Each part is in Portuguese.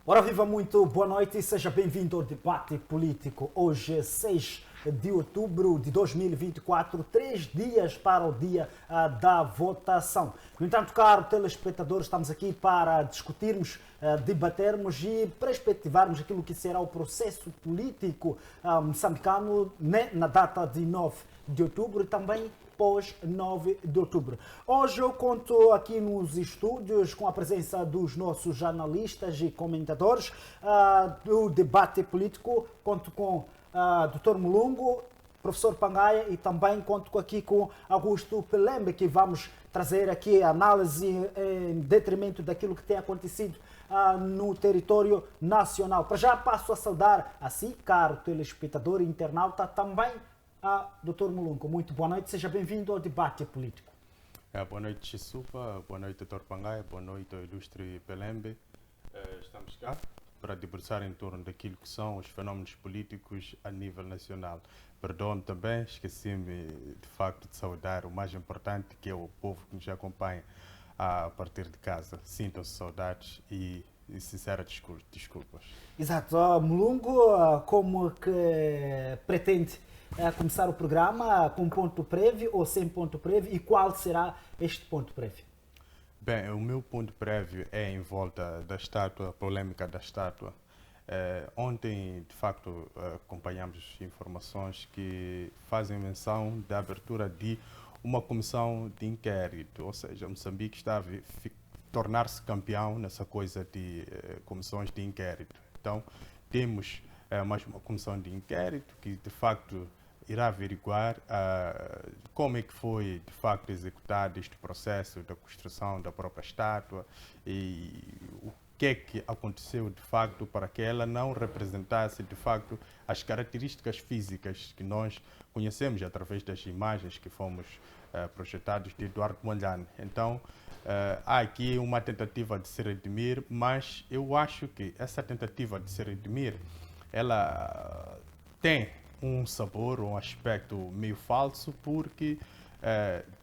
Ora, viva muito, boa noite e seja bem-vindo ao debate político. Hoje é 6 de outubro de 2024, 3 dias para o dia da votação. No entanto, caro telespectadores, estamos aqui para discutirmos, debatermos e perspectivarmos aquilo que será o processo político moçambicano na data de 9 de outubro e também pós 9 de outubro. Hoje eu conto aqui nos estúdios com a presença dos nossos jornalistas e comentadores do debate político. Conto com Dr. Mulungu, professor Pangaia e também conto aqui com Augusto Pelembe, que vamos trazer aqui a análise em detrimento daquilo que tem acontecido no território nacional. Para já passo a saudar a si, caro telespectador e internauta, também Dr. Mulungu. Muito boa noite, seja bem-vindo ao debate político. Boa noite, Chisupa. Boa noite, Dr. Pangaia. Boa noite, ilustre Pelembe. Estamos cá para debruçar em torno daquilo que são os fenómenos políticos a nível nacional. Perdoe-me também, esqueci-me de facto de saudar o mais importante, que é o povo que nos acompanha a partir de casa. Sintam-se saudades e sinceras desculpas. Exato. Mulungu, como que pretende começar o programa, com ponto prévio ou sem ponto prévio, e qual será este ponto prévio? Bem, o meu ponto prévio é em volta da estátua, a polêmica da estátua. Ontem, de facto, acompanhamos informações que fazem menção da abertura de uma comissão de inquérito, ou seja, Moçambique está a tornar-se campeão nessa coisa de comissões de inquérito. Então, temos mais uma comissão de inquérito que, de facto, irá averiguar como é que foi, de facto, executado este processo da construção da própria estátua e o que é que aconteceu, de facto, para que ela não representasse, de facto, as características físicas que nós conhecemos através das imagens que fomos projetados de Eduardo Mondlane. Então, há aqui uma tentativa de se redimir, mas eu acho que essa tentativa de se redimir, ela tem um sabor, um aspecto meio falso, porque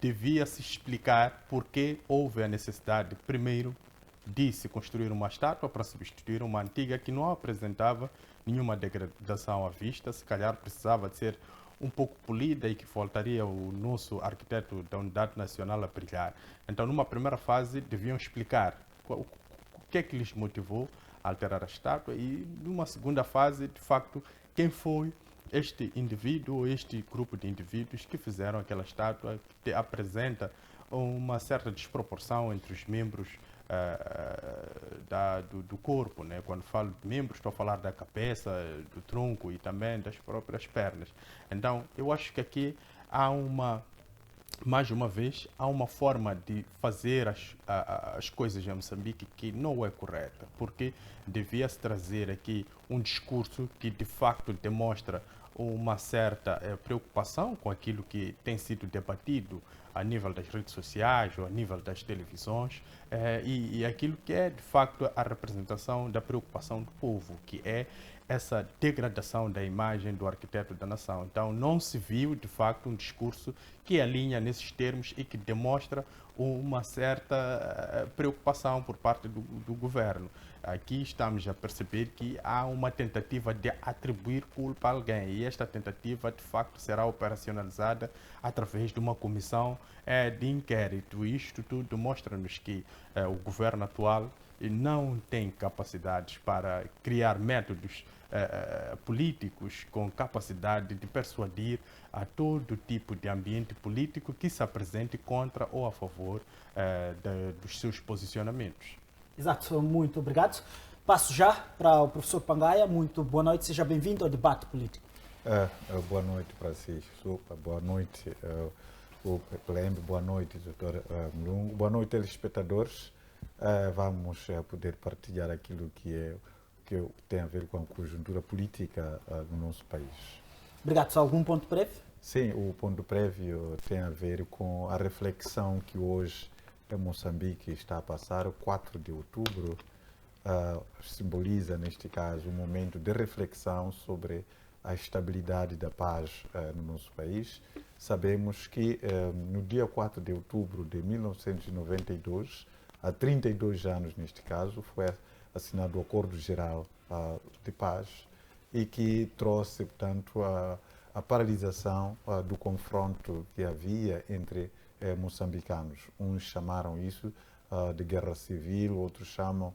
devia se explicar porque houve a necessidade, primeiro, de se construir uma estátua para substituir uma antiga que não apresentava nenhuma degradação à vista, se calhar precisava de ser um pouco polida e que faltaria o nosso arquiteto da Unidade Nacional a brilhar. Então, numa primeira fase, deviam explicar o que é que lhes motivou a alterar a estátua e, numa segunda fase, de facto, quem foi este indivíduo ou este grupo de indivíduos que fizeram aquela estátua que apresenta uma certa desproporção entre os membros do corpo, né? Quando falo de membros, estou a falar da cabeça, do tronco e também das próprias pernas. Então, eu acho que aqui há mais uma vez, há uma forma de fazer as coisas em Moçambique que não é correta, porque devia-se trazer aqui um discurso que de facto demonstra uma certa preocupação com aquilo que tem sido debatido a nível das redes sociais ou a nível das televisões e aquilo que é de facto a representação da preocupação do povo, que é essa degradação da imagem do arquiteto da nação. Então, não se viu, de facto, um discurso que alinha nesses termos e que demonstra uma certa preocupação por parte do governo. Aqui estamos a perceber que há uma tentativa de atribuir culpa a alguém e esta tentativa, de facto, será operacionalizada através de uma comissão de inquérito. Isto tudo mostra-nos que o governo atual não tem capacidades para criar métodos políticos com capacidade de persuadir a todo tipo de ambiente político que se apresente contra ou a favor dos seus posicionamentos. Exato, muito obrigado. Passo já para o professor Pangaia. Muito boa noite, seja bem-vindo ao debate político. Boa noite para si, Sopa. Boa noite, o Pelembe. Boa noite, doutor Mulungu. Boa noite, telespectadores. Vamos poder partilhar aquilo que tem a ver com a conjuntura política no nosso país. Obrigado. Só algum ponto prévio? Sim, o ponto prévio tem a ver com a reflexão que hoje em Moçambique está a passar. O 4 de outubro simboliza, neste caso, um momento de reflexão sobre a estabilidade da paz no nosso país. Sabemos que no dia 4 de outubro de 1992, há 32 anos neste caso, foi assinado o Acordo Geral de Paz e que trouxe, portanto, a paralisação do confronto que havia entre moçambicanos. Uns chamaram isso de guerra civil, outros chamam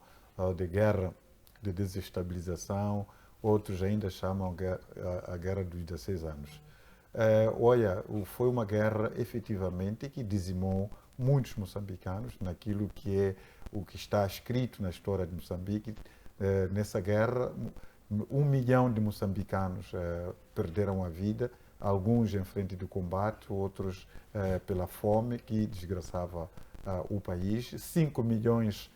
de guerra de desestabilização, outros ainda chamam a guerra dos 16 anos. Olha, foi uma guerra efetivamente que dizimou muitos moçambicanos naquilo que é o que está escrito na história de Moçambique. Nessa guerra, 1 milhão de moçambicanos perderam a vida, alguns em frente do combate, outros pela fome que desgraçava o país. 5 milhões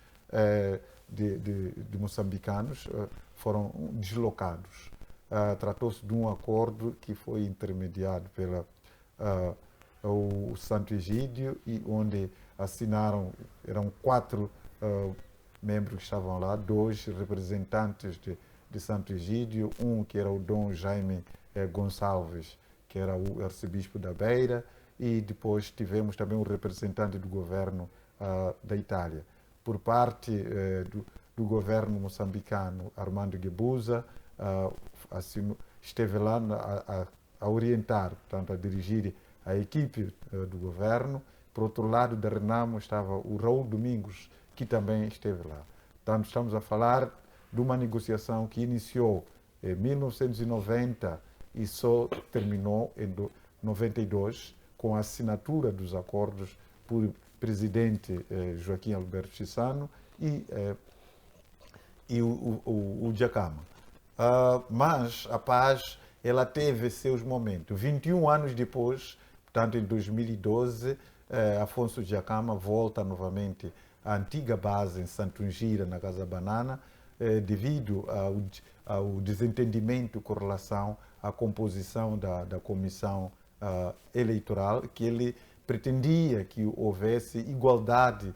de moçambicanos foram deslocados. Tratou-se de um acordo que foi intermediado pela o Santo Egídio, e onde assinaram, eram 4 membros que estavam lá, 2 representantes de Santo Egídio, um que era o Dom Jaime Gonçalves, que era o arcebispo da Beira, e depois tivemos também um representante do governo da Itália. Por parte do governo moçambicano, Armando Guebuza, esteve lá a orientar, portanto, a dirigir a equipe do governo. Por outro lado, da Renamo estava o Raul Domingos, que também esteve lá. Portanto, estamos a falar de uma negociação que iniciou em 1990 e só terminou em 92, com a assinatura dos acordos por presidente Joaquim Alberto Chissano e o Dhlakama. Mas a paz, ela teve seus momentos. 21 anos depois, portanto, em 2012, Afonso Dhlakama volta novamente à antiga base em Santungira, na Casa Banana, devido ao desentendimento com relação à composição da comissão eleitoral, que ele pretendia que houvesse igualdade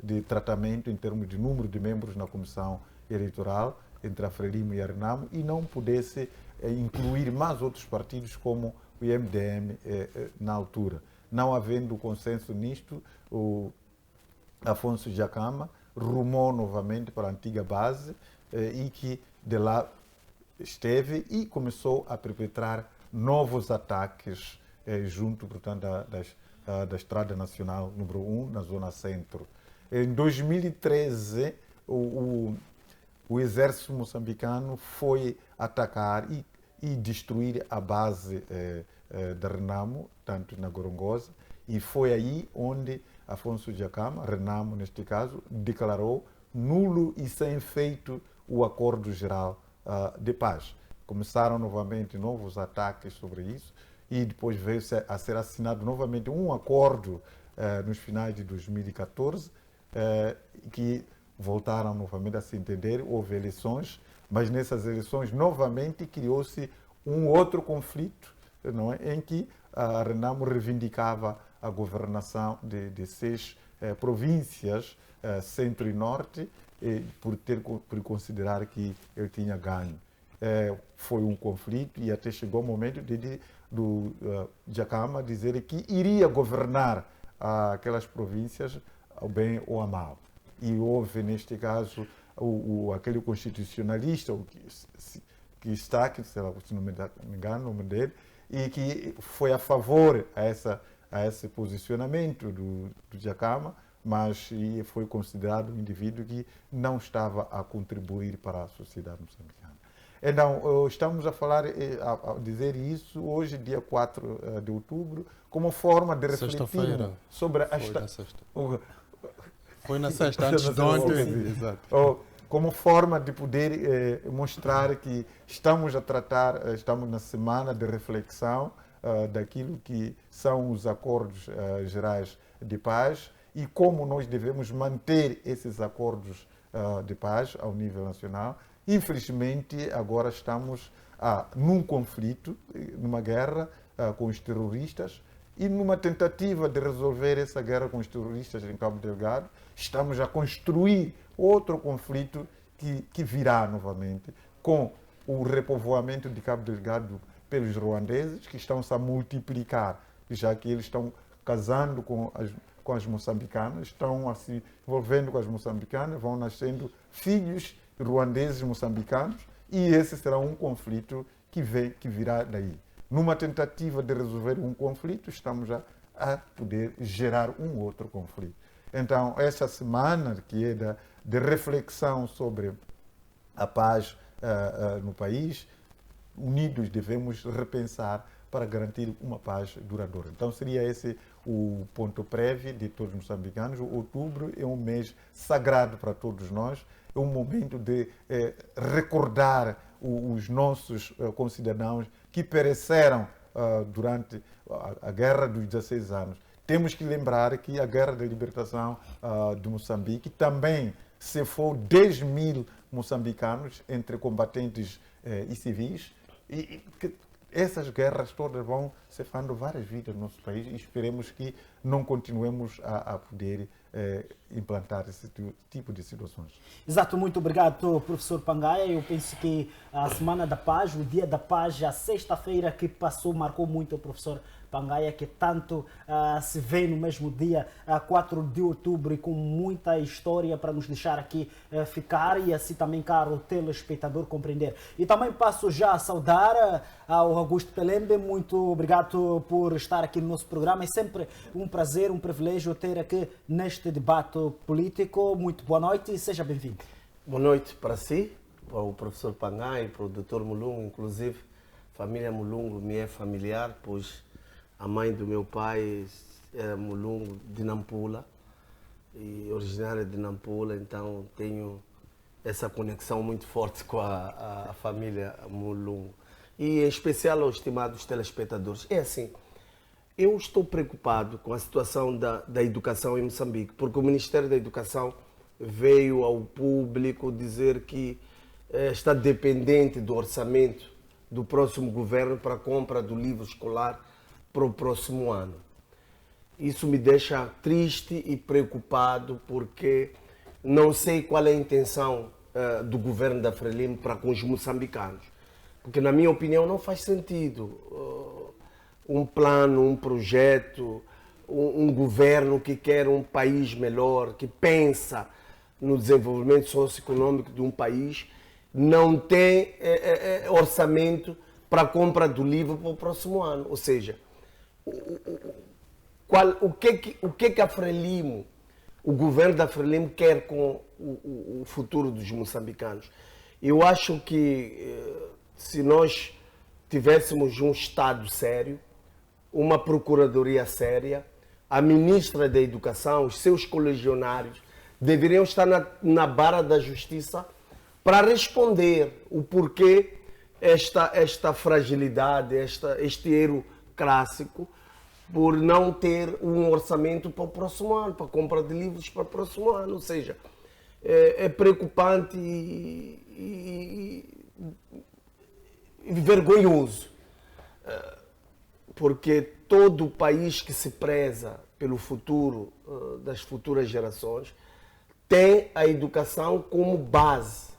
de tratamento em termos de número de membros na comissão eleitoral entre a Frelimo e a Renamo, e não pudesse incluir mais outros partidos como o MDM na altura. Não havendo consenso nisto, o Afonso Dhlakama rumou novamente para a antiga base e que de lá esteve e começou a perpetrar novos ataques junto, portanto, da Estrada Nacional número 1, na zona centro. Em 2013, o exército moçambicano foi atacar e destruir a base da Renamo, tanto na Gorongosa, e foi aí onde Afonso Dhlakama, Renamo neste caso, declarou nulo e sem efeito o Acordo Geral de Paz. Começaram novamente novos ataques sobre isso e depois veio a ser assinado novamente um acordo nos finais de 2014, que voltaram novamente a se entender, houve eleições, mas nessas eleições novamente criou-se um outro conflito, não é? Em que a Renamo reivindicava a governação de 6 províncias, centro e norte, por considerar que ele tinha ganho. Foi um conflito e até chegou o momento do Dhlakama dizer que iria governar aquelas províncias ao bem ou ao mal. E houve, neste caso, aquele constitucionalista, que está, se não me engano o nome dele, e que foi a favor a esse posicionamento do Dhlakama, mas foi considerado um indivíduo que não estava a contribuir para a sociedade moçambicana. Então, estamos a falar, a dizer isso hoje, dia 4 de outubro, como forma de refletir sobre Foi na sexta, antes de ontem. Exato. Como forma de poder mostrar que estamos a tratar, estamos na semana de reflexão daquilo que são os acordos gerais de paz e como nós devemos manter esses acordos de paz ao nível nacional. Infelizmente, agora estamos num conflito, numa guerra com os terroristas, e numa tentativa de resolver essa guerra com os terroristas em Cabo Delgado, estamos a construir outro conflito que virá novamente com o repovoamento de Cabo Delgado pelos ruandeses, que estão-se a multiplicar, já que eles estão casando com com as moçambicanas, estão se envolvendo com as moçambicanas, vão nascendo filhos ruandeses moçambicanos e esse será um conflito que virá daí. Numa tentativa de resolver um conflito, estamos já a poder gerar um outro conflito. Então, essa semana que é de reflexão sobre a paz no país, unidos devemos repensar para garantir uma paz duradoura. Então, seria esse o ponto prévio de todos os moçambicanos. O outubro é um mês sagrado para todos nós, é um momento de recordar os nossos concidadãos que pereceram durante a Guerra dos 16 anos. Temos que lembrar que a Guerra da Libertação de Moçambique também cefou 10 mil moçambicanos entre combatentes e civis. E essas guerras todas vão cefando várias vidas no nosso país e esperemos que não continuemos a poder implantar esse tipo de situações. Exato, muito obrigado, professor Pangaia. Eu penso que a Semana da Paz, o Dia da Paz, a sexta-feira que passou, marcou muito o professor Pangaia, que tanto se vê no mesmo dia, 4 de outubro, e com muita história para nos deixar aqui ficar e assim também, caro telespectador, compreender. E também passo já a saudar ao Augusto Pelembe. Muito obrigado por estar aqui no nosso programa. É sempre um prazer, um privilégio ter aqui neste debate político. Muito boa noite e seja bem-vindo. Boa noite para si, para o professor Pangaia, para o Dr. Mulungu, inclusive. Família Mulungu me é familiar, pois a mãe do meu pai era Mulungu de Nampula, e originária de Nampula, então tenho essa conexão muito forte com a família Mulungu. E em especial aos estimados telespectadores. É assim, eu estou preocupado com a situação da educação em Moçambique, porque o Ministério da Educação veio ao público dizer que está dependente do orçamento do próximo governo para a compra do livro escolar para o próximo ano. Isso me deixa triste e preocupado, porque não sei qual é a intenção do governo da Frelimo para com os moçambicanos. Porque, na minha opinião, não faz sentido um plano, um projeto, um governo que quer um país melhor, que pensa no desenvolvimento socioeconômico de um país, não tem orçamento para a compra do livro para o próximo ano. Ou seja, o que a Frelimo, o governo da Frelimo quer com o futuro dos moçambicanos? Eu acho que se nós tivéssemos um Estado sério, uma procuradoria séria, a ministra da Educação, os seus colegianários deveriam estar na barra da justiça para responder o porquê esta fragilidade, este erro clássico, por não ter um orçamento para o próximo ano, para a compra de livros para o próximo ano. Ou seja, é preocupante e vergonhoso, porque todo o país que se preza pelo futuro das futuras gerações tem a educação como base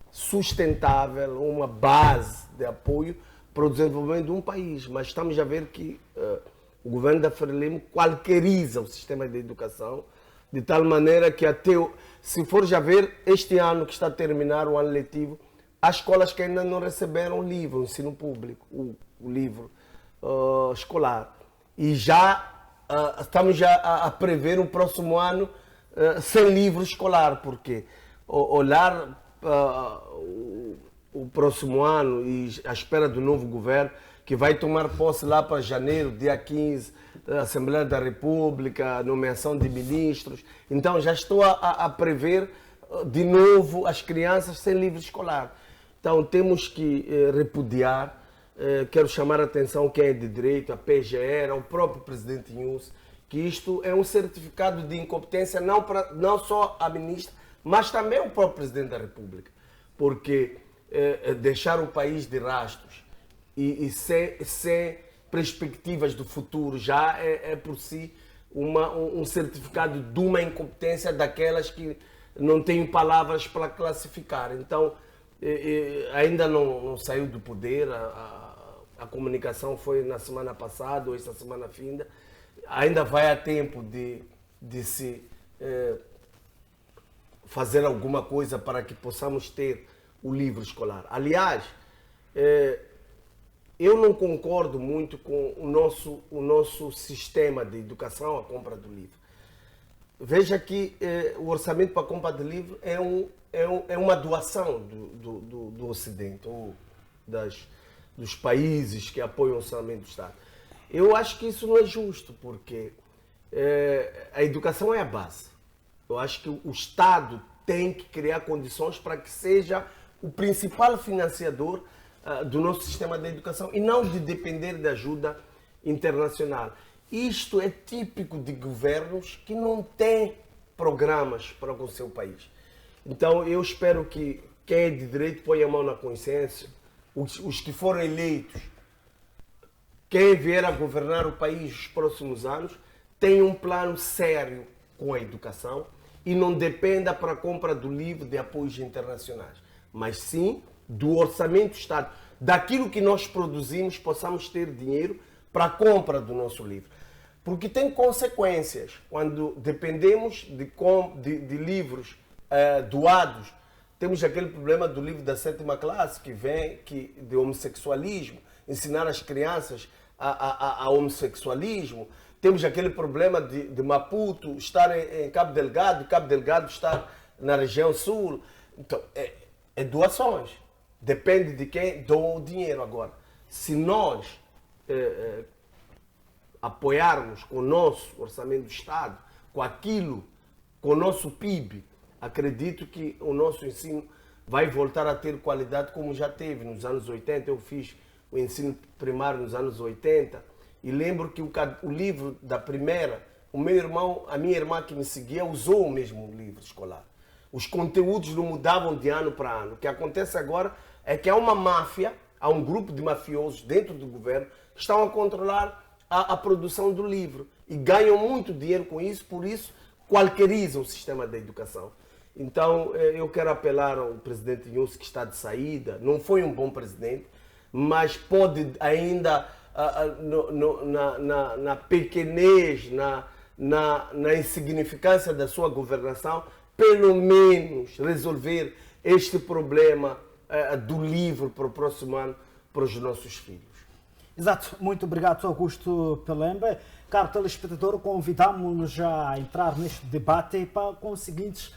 sustentável, uma base de apoio para o desenvolvimento de um país. Mas estamos a ver que o governo da Frelimo qualqueriza o sistema de educação, de tal maneira que até, se for já ver, este ano que está a terminar o ano letivo, há escolas que ainda não receberam o livro, o ensino público, o livro escolar. E já estamos já a prever o próximo ano sem livro escolar, porque olhar o próximo ano e à espera do novo governo, que vai tomar posse lá para janeiro, dia 15, da Assembleia da República, nomeação de ministros. Então já estou a prever de novo as crianças sem livro escolar. Então temos que repudiar, quero chamar a atenção quem é de direito, a PGR, ao próprio presidente Inhus, que isto é um certificado de incompetência não só à ministra, mas também ao próprio presidente da República. Porque deixar o país de rastros e sem perspectivas do futuro já é por si um certificado de uma incompetência daquelas que não tenho palavras para classificar. Então, ainda não saiu do poder, a comunicação foi na semana passada ou esta semana finda. Ainda vai a tempo de de se fazer alguma coisa para que possamos ter o livro escolar. Aliás, eu não concordo muito com o nosso sistema de educação, a compra do livro. Veja que o orçamento para a compra de livro é uma doação do Ocidente, ou dos países que apoiam o orçamento do Estado. Eu acho que isso não é justo, porque a educação é a base. Eu acho que o Estado tem que criar condições para que seja o principal financiador do nosso sistema de educação e não de depender de ajuda internacional. Isto é típico de governos que não têm programas para o seu país. Então, eu espero que quem é de direito ponha a mão na consciência, os que foram eleitos, quem vier a governar o país nos próximos anos, tenha um plano sério com a educação e não dependa para a compra do livro de apoios internacionais, mas sim do orçamento do Estado, daquilo que nós produzimos, possamos ter dinheiro para a compra do nosso livro. Porque tem consequências quando dependemos de livros doados. Temos aquele problema do livro da 7ª classe que vem de homossexualismo, ensinar as crianças a homossexualismo. Temos aquele problema de Maputo estar em Cabo Delgado estar na região sul. Então, é doações. Depende de quem doa o dinheiro. Agora, se nós apoiarmos com o nosso orçamento do Estado, com o nosso PIB, acredito que o nosso ensino vai voltar a ter qualidade como já teve nos anos 80. Eu fiz o ensino primário nos anos 80 e lembro que o livro da primeira, a minha irmã que me seguia usou o mesmo livro escolar. Os conteúdos não mudavam de ano para ano. O que acontece agora é que há uma máfia, há um grupo de mafiosos dentro do governo que estão a controlar a produção do livro e ganham muito dinheiro com isso, por isso qualquerizam o sistema da educação. Então eu quero apelar ao presidente Inhosso, que está de saída, não foi um bom presidente, mas pode ainda, na pequenez, na insignificância da sua governação, pelo menos resolver este problema do livro para o próximo ano para os nossos filhos. Exato, muito obrigado, Augusto Pelembe. Caro telespectador, convidamos-nos a entrar neste debate com os seguintes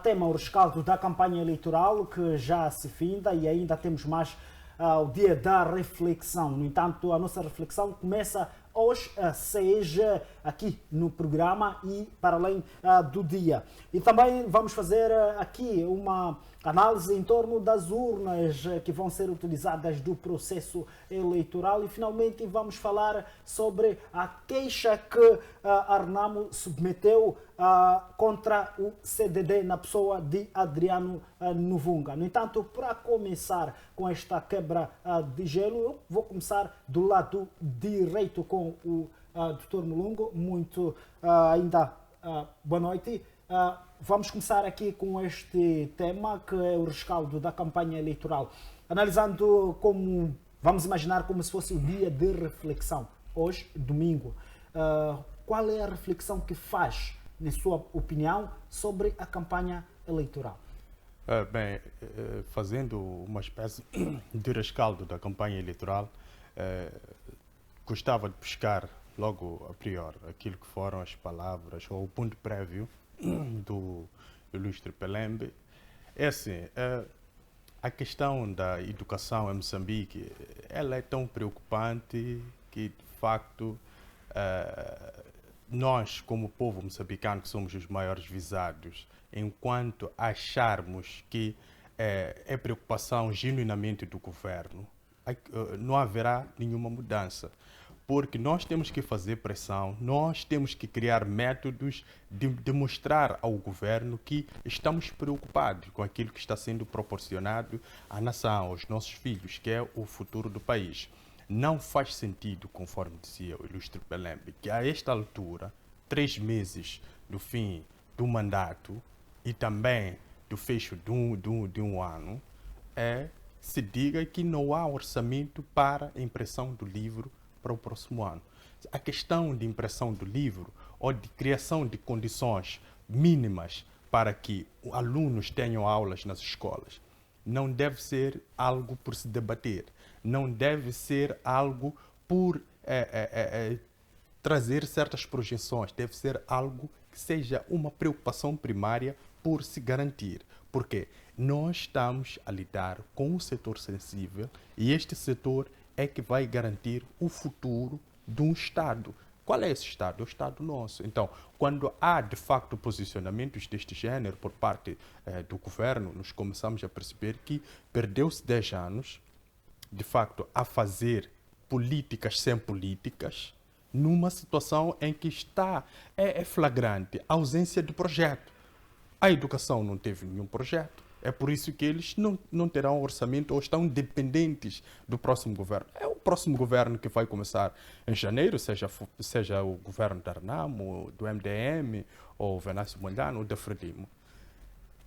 temas: o rescaldo da campanha eleitoral, que já se finda, e ainda temos mais o dia da reflexão. No entanto, a nossa reflexão começa hoje, seja aqui no programa e para além do dia. E também vamos fazer aqui uma análise em torno das urnas que vão ser utilizadas do processo eleitoral e finalmente vamos falar sobre a queixa que a Renamo submeteu contra o CDD na pessoa de Adriano Novunga. No entanto, para começar com esta quebra de gelo, eu vou começar do lado direito com o Dr. Mulungu. Muito boa noite. Vamos começar aqui com este tema, que é o rescaldo da campanha eleitoral. Analisando vamos imaginar como se fosse o dia de reflexão. Hoje, domingo. Qual é a reflexão que faz, na sua opinião, sobre a campanha eleitoral? Fazendo uma espécie de rescaldo da campanha eleitoral, gostava de buscar logo a priori aquilo que foram as palavras ou o ponto prévio do ilustre Pelembe. É assim, a questão da educação em Moçambique, ela é tão preocupante que, de facto, nós, como povo moçambicano, que somos os maiores visados, enquanto acharmos que é preocupação genuinamente do governo, não haverá nenhuma mudança. Porque nós temos que fazer pressão, nós temos que criar métodos de demonstrar ao governo que estamos preocupados com aquilo que está sendo proporcionado à nação, aos nossos filhos, que é o futuro do país. Não faz sentido, conforme dizia o ilustre Pelembe, que a esta altura, 3 meses do fim do mandato e também do fecho de um ano, se diga que não há orçamento para a impressão do livro para o próximo ano. A questão de impressão do livro ou de criação de condições mínimas para que alunos tenham aulas nas escolas, não deve ser algo por se debater, não deve ser algo por trazer certas projeções, deve ser algo que seja uma preocupação primária por se garantir. Porque nós estamos a lidar com um setor sensível e este setor é que vai garantir o futuro de um Estado. Qual é esse Estado? É o Estado nosso. Então, quando há, de facto, posicionamentos deste género por parte do governo, nós começamos a perceber que perdeu-se 10 anos, de facto, a fazer políticas sem políticas, numa situação em que está flagrante a ausência de projeto. A educação não teve nenhum projeto. É por isso que eles não terão orçamento ou estão dependentes do próximo governo. É o próximo governo que vai começar em janeiro, seja o governo da Renamo, do MDM, ou Venâncio Mondlane, ou da Frelimo.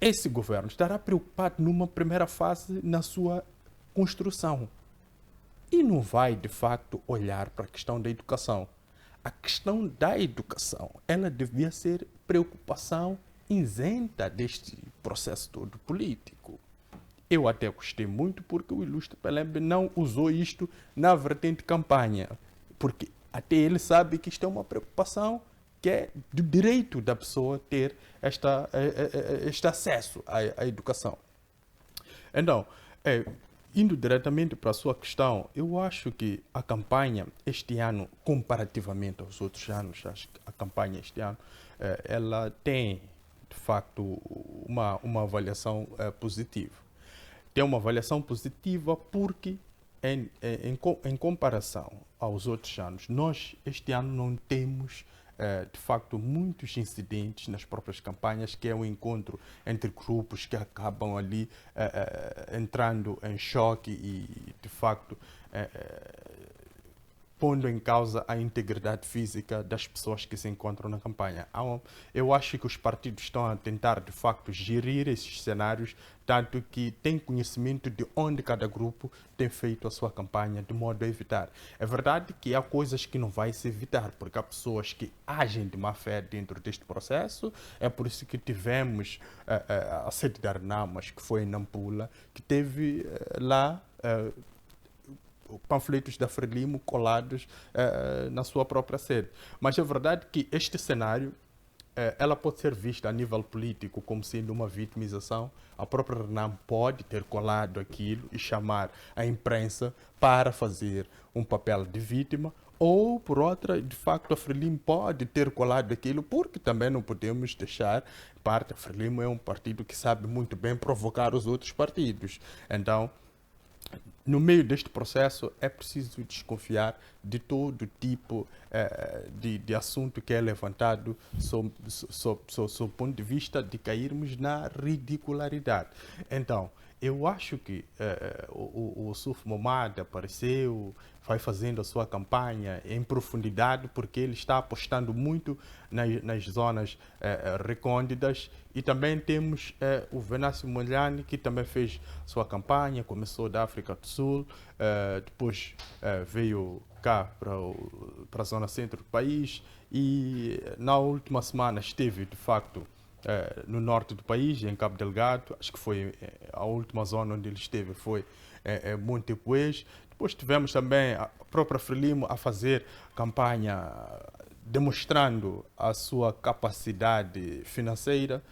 Esse governo estará preocupado numa primeira fase na sua construção. E não vai, de facto, olhar para a questão da educação. A questão da educação, ela devia ser preocupação isenta deste processo todo político. Eu até gostei muito porque o ilustre Pelembe não usou isto na vertente campanha, porque até ele sabe que isto é uma preocupação que é do direito da pessoa ter este acesso à educação. Então, indo diretamente para a sua questão, eu acho que a campanha este ano, comparativamente aos outros anos, acho que a campanha este ano, ela tem, de facto, uma avaliação positiva. Tem uma avaliação positiva porque, em comparação aos outros anos, nós este ano não temos, de facto, muitos incidentes nas próprias campanhas, que é um encontro entre grupos que acabam ali entrando em choque e, de facto, pondo em causa a integridade física das pessoas que se encontram na campanha. Eu acho que os partidos estão a tentar, de facto, gerir esses cenários, tanto que têm conhecimento de onde cada grupo tem feito a sua campanha, de modo a evitar. É verdade que há coisas que não vai se evitar, porque há pessoas que agem de má fé dentro deste processo. É por isso que tivemos a sede da Renamas, que foi em Nampula, que teve lá panfletos da Frelimo colados na sua própria sede. Mas é verdade que este cenário ela pode ser vista a nível político como sendo uma vitimização. A própria Renam pode ter colado aquilo e chamar a imprensa para fazer um papel de vítima, ou, por outra, de facto, a Frelimo pode ter colado aquilo, porque também não podemos deixar parte. A Frelimo é um partido que sabe muito bem provocar os outros partidos. Então, no meio deste processo, é preciso desconfiar de todo tipo de assunto que é levantado sob o ponto de vista de cairmos na ridicularidade. Então, eu acho que o Suf Momad apareceu, vai fazendo a sua campanha em profundidade, porque ele está apostando muito nas zonas recônditas. E também temos o Venâncio Mondlane, que também fez sua campanha, começou da África do Sul, depois veio cá para a zona centro do país e na última semana esteve, de facto, no norte do país, em Cabo Delgado. Acho que foi a última zona onde ele esteve, foi Montepuez. Depois tivemos também a própria Frelimo a fazer campanha demonstrando a sua capacidade financeira,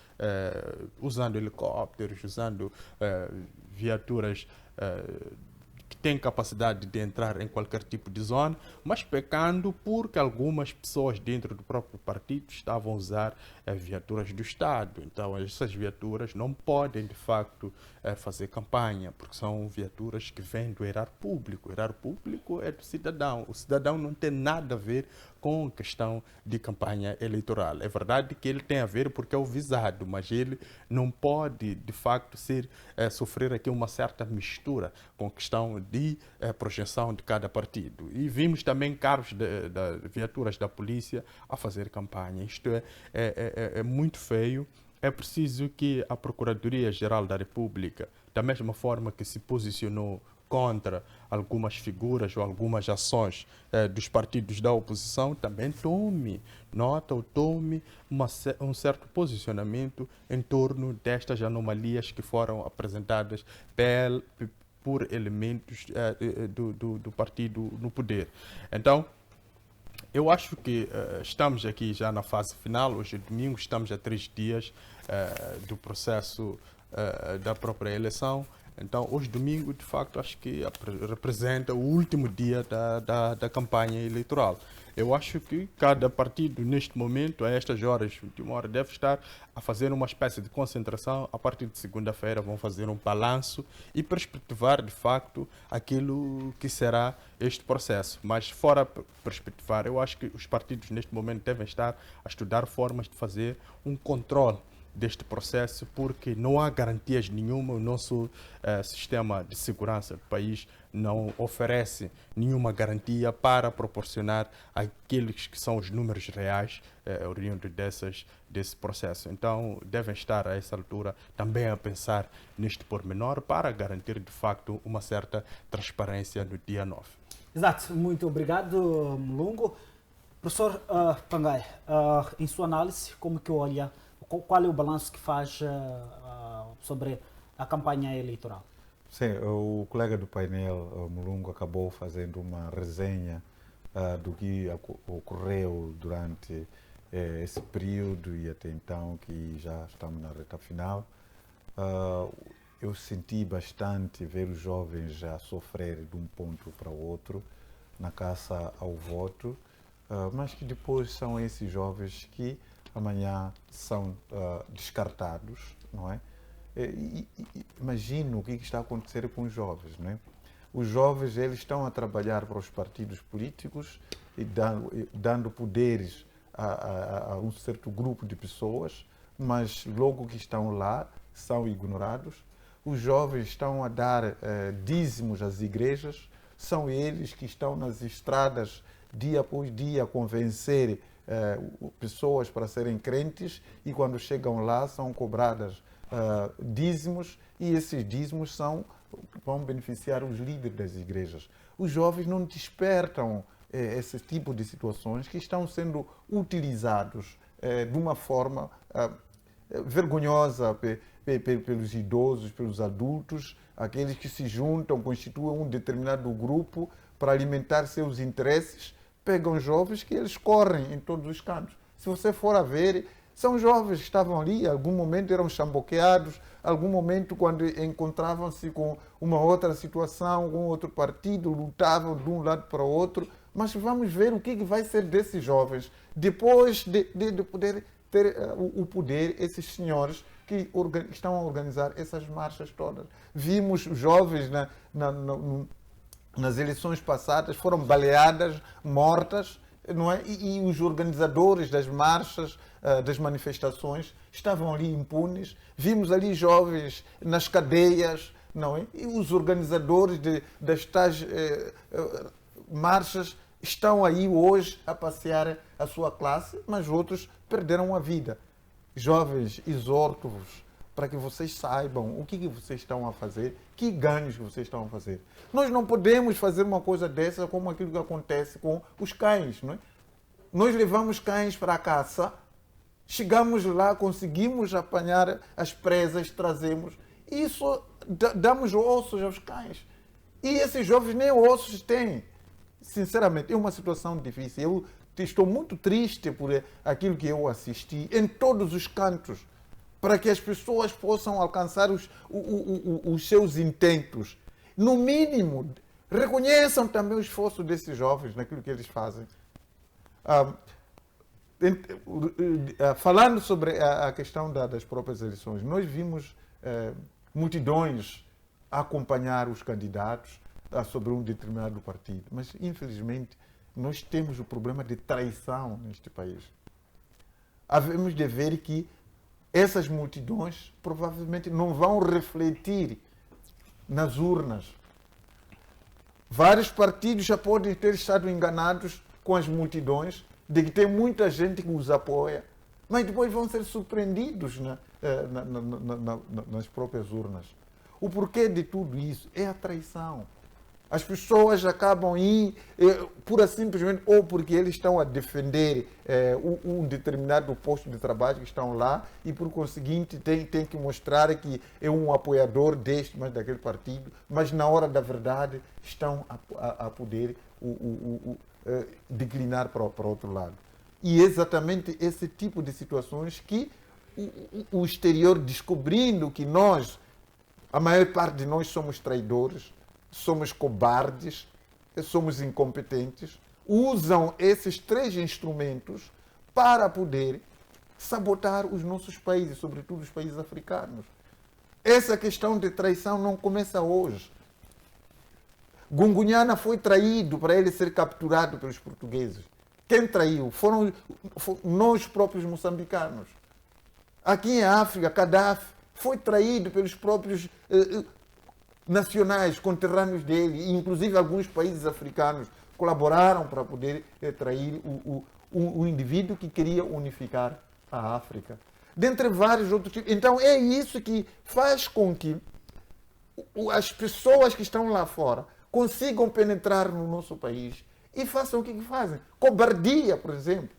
usando helicópteros, usando viaturas que têm capacidade de entrar em qualquer tipo de zona, mas pecando porque algumas pessoas dentro do próprio partido estavam a usar viaturas do Estado. Então, essas viaturas não podem, de facto, fazer campanha, porque são viaturas que vêm do erário público. O erário público é do cidadão. O cidadão não tem nada a ver com questão de campanha eleitoral. É verdade que ele tem a ver porque é o visado, mas ele não pode, de facto, sofrer aqui uma certa mistura com a questão de projeção de cada partido. E vimos também carros de viaturas da polícia a fazer campanha. Isto é muito feio. É preciso que a Procuradoria-Geral da República, da mesma forma que se posicionou contra algumas figuras ou algumas ações dos partidos da oposição, também tome nota ou tome um certo posicionamento em torno destas anomalias que foram apresentadas por elementos do partido no poder. Então, eu acho que estamos aqui já na fase final. Hoje é domingo, estamos a 3 dias do processo da própria eleição. Então, hoje, domingo, de facto, acho que representa o último dia da campanha eleitoral. Eu acho que cada partido, neste momento, a estas horas, 21 horas, deve estar a fazer uma espécie de concentração. A partir de segunda-feira vão fazer um balanço e perspectivar, de facto, aquilo que será este processo. Mas, fora perspectivar, eu acho que os partidos, neste momento, devem estar a estudar formas de fazer um controle deste processo, porque não há garantias nenhuma. O nosso sistema de segurança do país não oferece nenhuma garantia para proporcionar aqueles que são os números reais oriundos desse processo. Então, devem estar a essa altura também a pensar neste pormenor para garantir, de facto, uma certa transparência no dia 9. Exato, muito obrigado, Mulungu. Professor Pangai, em sua análise, como que olha, qual é o balanço que faz sobre a campanha eleitoral? Sim, o colega do painel, Mulungu, acabou fazendo uma resenha do que ocorreu durante esse período e até então, que já estamos na reta final. Eu senti bastante ver os jovens a sofrer de um ponto para o outro na caça ao voto, mas que depois são esses jovens que amanhã são descartados, não é? Imagino o que está a acontecer com os jovens, não é? Os jovens, eles estão a trabalhar para os partidos políticos e dando poderes a um certo grupo de pessoas, mas logo que estão lá são ignorados. Os jovens estão a dar dízimos às igrejas, são eles que estão nas estradas dia após dia a convencer pessoas para serem crentes, e quando chegam lá são cobradas dízimos, e esses dízimos vão beneficiar os líderes das igrejas. Os jovens não despertam esse tipo de situações que estão sendo utilizados de uma forma vergonhosa pelos idosos, pelos adultos, aqueles que se juntam, constituem um determinado grupo para alimentar seus interesses. Pegam jovens que eles correm em todos os cantos. Se você for a ver, são jovens que estavam ali, em algum momento eram chamboqueados, em algum momento, quando encontravam-se com uma outra situação, com outro partido, lutavam de um lado para o outro. Mas vamos ver o que vai ser desses jovens depois de poder ter o poder, esses senhores que estão a organizar essas marchas todas. Vimos jovens nas eleições passadas, foram baleadas, mortas, não é? E os organizadores das marchas, das manifestações, estavam ali impunes. Vimos ali jovens nas cadeias, não é? E os organizadores das tais marchas estão aí hoje a passear a sua classe, mas outros perderam a vida. Jovens, exorto-vos para que vocês saibam o que vocês estão a fazer, que ganhos que vocês estão a fazer. Nós não podemos fazer uma coisa dessa como aquilo que acontece com os cães, não é? Nós levamos cães para a caça, chegamos lá, conseguimos apanhar as presas, trazemos, e isso damos ossos aos cães. E esses jovens nem ossos têm. Sinceramente, é uma situação difícil. Eu estou muito triste por aquilo que eu assisti em todos os cantos, para que as pessoas possam alcançar os seus intentos. No mínimo, reconheçam também o esforço desses jovens naquilo que eles fazem. Falando sobre a questão das próprias eleições, nós vimos multidões a acompanhar os candidatos sobre um determinado partido, mas infelizmente nós temos o problema de traição neste país. Havemos de ver que essas multidões provavelmente não vão refletir nas urnas. Vários partidos já podem ter estado enganados com as multidões, de que tem muita gente que os apoia, mas depois vão ser surpreendidos nas próprias urnas. O porquê de tudo isso é a traição. As pessoas acabam indo, pura simplesmente, ou porque eles estão a defender um determinado posto de trabalho que estão lá e, por conseguinte, tem que mostrar que é um apoiador deste, mas daquele partido, mas na hora da verdade estão a poder declinar para outro lado. E é exatamente esse tipo de situações que o exterior, descobrindo que nós, a maior parte de nós somos traidores, somos cobardes, somos incompetentes, usam esses 3 instrumentos para poder sabotar os nossos países, sobretudo os países africanos. Essa questão de traição não começa hoje. Gungunhana foi traído para ele ser capturado pelos portugueses. Quem traiu? Foram nós próprios moçambicanos. Aqui em África, Gaddafi foi traído pelos próprios nacionais, conterrâneos dele, e inclusive alguns países africanos colaboraram para poder trair o indivíduo que queria unificar a África. Dentre vários outros tipos. Então é isso que faz com que as pessoas que estão lá fora consigam penetrar no nosso país e façam o que fazem. Cobardia, por exemplo.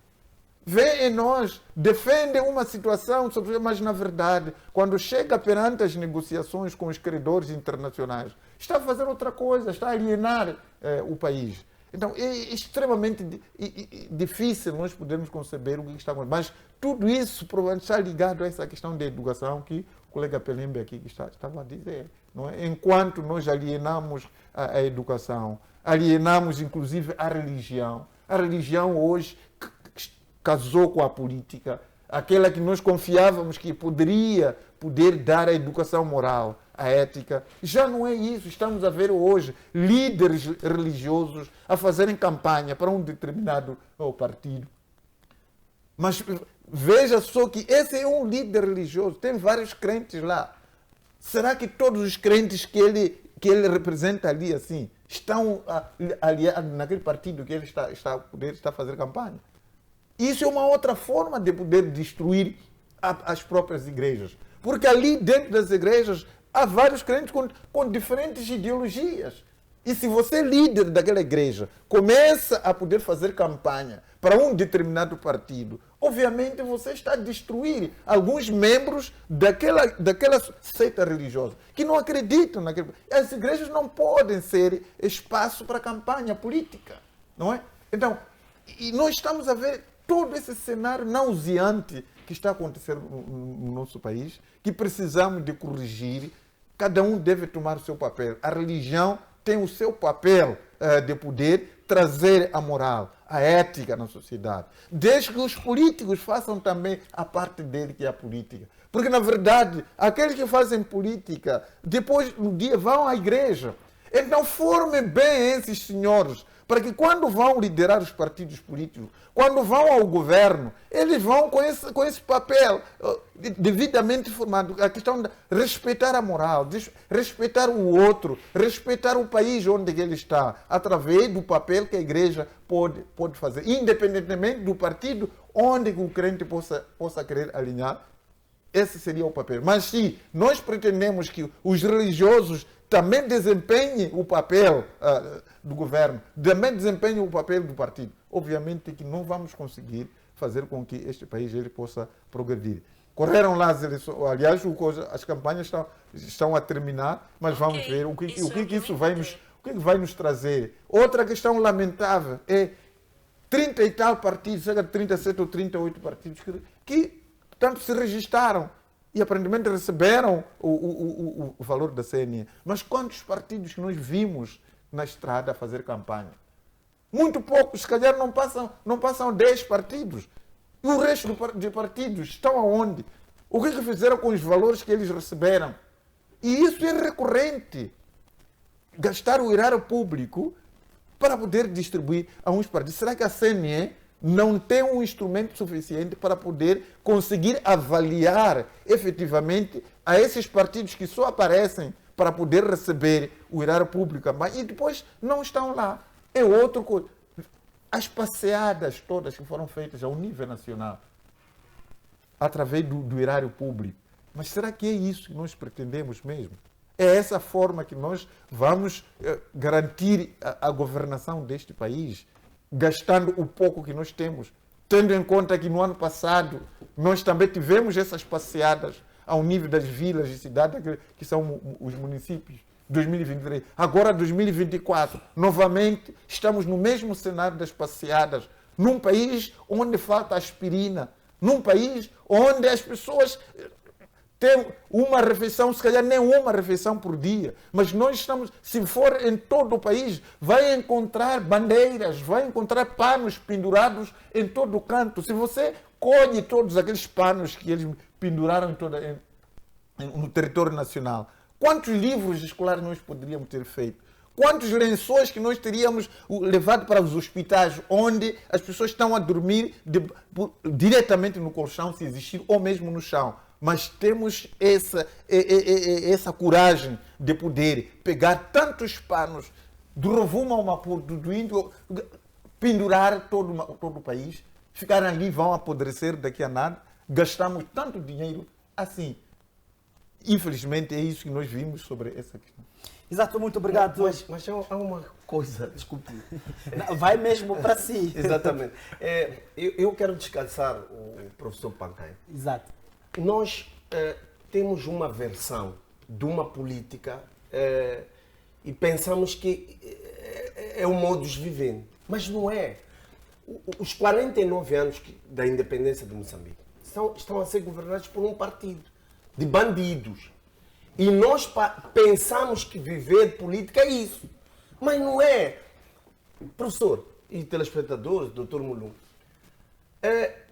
Vê em nós, defende uma situação, mas na verdade, quando chega perante as negociações com os credores internacionais, está a fazer outra coisa, está a alienar o país. Então é extremamente difícil nós podermos conceber o que está acontecendo. Mas tudo isso provavelmente está ligado a essa questão da educação que o colega Pelembe aqui estava a dizer. Não é? Enquanto nós alienamos a educação, alienamos inclusive a religião hoje casou com a política, aquela que nós confiávamos que poder dar a educação moral, a ética. Já não é isso. Estamos a ver hoje líderes religiosos a fazerem campanha para um determinado partido. Mas veja só que esse é um líder religioso, tem vários crentes lá. Será que todos os crentes que ele representa ali assim estão aliados naquele partido que ele está a fazer campanha? Isso é uma outra forma de poder destruir as próprias igrejas. Porque ali dentro das igrejas há vários crentes com diferentes ideologias. E se você, líder daquela igreja, começa a poder fazer campanha para um determinado partido, obviamente você está a destruir alguns membros daquela seita religiosa que não acreditam naquilo. As igrejas não podem ser espaço para campanha política, não é? Então, e nós estamos a ver todo esse cenário nauseante que está acontecendo no nosso país, que precisamos de corrigir. Cada um deve tomar o seu papel. A religião tem o seu papel de poder trazer a moral, a ética na sociedade. Desde que os políticos façam também a parte dele, que é a política. Porque, na verdade, aqueles que fazem política, depois, no dia, vão à igreja. Então, formem bem esses senhores, para que quando vão liderar os partidos políticos, quando vão ao governo, eles vão com esse papel devidamente formado. A questão de respeitar a moral, de respeitar o outro, respeitar o país onde ele está, através do papel que a igreja pode fazer, independentemente do partido onde o crente possa querer alinhar. Esse seria o papel. Mas se nós pretendemos que os religiosos também desempenhem o papel do governo, também desempenhem o papel do partido, obviamente que não vamos conseguir fazer com que este país ele possa progredir. Correram lá as eleições, aliás, as campanhas estão a terminar, mas vamos ver o que isso vai nos trazer. Outra questão lamentável é 30 e tal partidos, cerca de 37 ou 38 partidos que tanto se registraram e aparentemente receberam o valor da CNE. Mas quantos partidos que nós vimos na estrada a fazer campanha? Muito poucos, se calhar não passam 10 partidos. E o resto de partidos estão aonde? O que fizeram com os valores que eles receberam? E isso é recorrente. Gastar o erário público para poder distribuir a uns partidos. Será que a CNE não tem um instrumento suficiente para poder conseguir avaliar efetivamente a esses partidos que só aparecem para poder receber o erário público e depois não estão lá? É outra coisa. As passeadas todas que foram feitas ao nível nacional, através do erário público. Mas será que é isso que nós pretendemos mesmo? É essa forma que nós vamos garantir a governação deste país, gastando o pouco que nós temos, tendo em conta que no ano passado nós também tivemos essas passeadas ao nível das vilas e cidades que são os municípios. 2023. Agora, 2024, novamente, estamos no mesmo cenário das passeadas, num país onde falta aspirina, num país onde as pessoas têm uma refeição, se calhar nem uma refeição por dia, mas nós estamos, se for em todo o país, vai encontrar bandeiras, vai encontrar panos pendurados em todo o canto. Se você colhe todos aqueles panos que eles penduraram no território nacional, quantos livros escolares nós poderíamos ter feito? Quantos lençóis que nós teríamos levado para os hospitais, onde as pessoas estão a dormir diretamente no colchão, se existir, ou mesmo no chão. Mas temos essa coragem de poder pegar tantos panos do Rovuma ao Maputo, do Índio, pendurar todo o país, ficar ali, vão apodrecer daqui a nada, gastamos tanto dinheiro assim. Infelizmente é isso que nós vimos sobre essa questão. Exato, muito obrigado. Mas há uma coisa, desculpe. Vai mesmo para si. Exatamente. Eu quero descansar o professor Pangai. Exato. Nós temos uma versão de uma política e pensamos que é o modus vivendi. Mas não é. Os 49 anos da independência de Moçambique estão a ser governados por um partido de bandidos. E nós pensamos que viver política é isso. Mas não é. Professor e telespectadores, doutor Mulungu,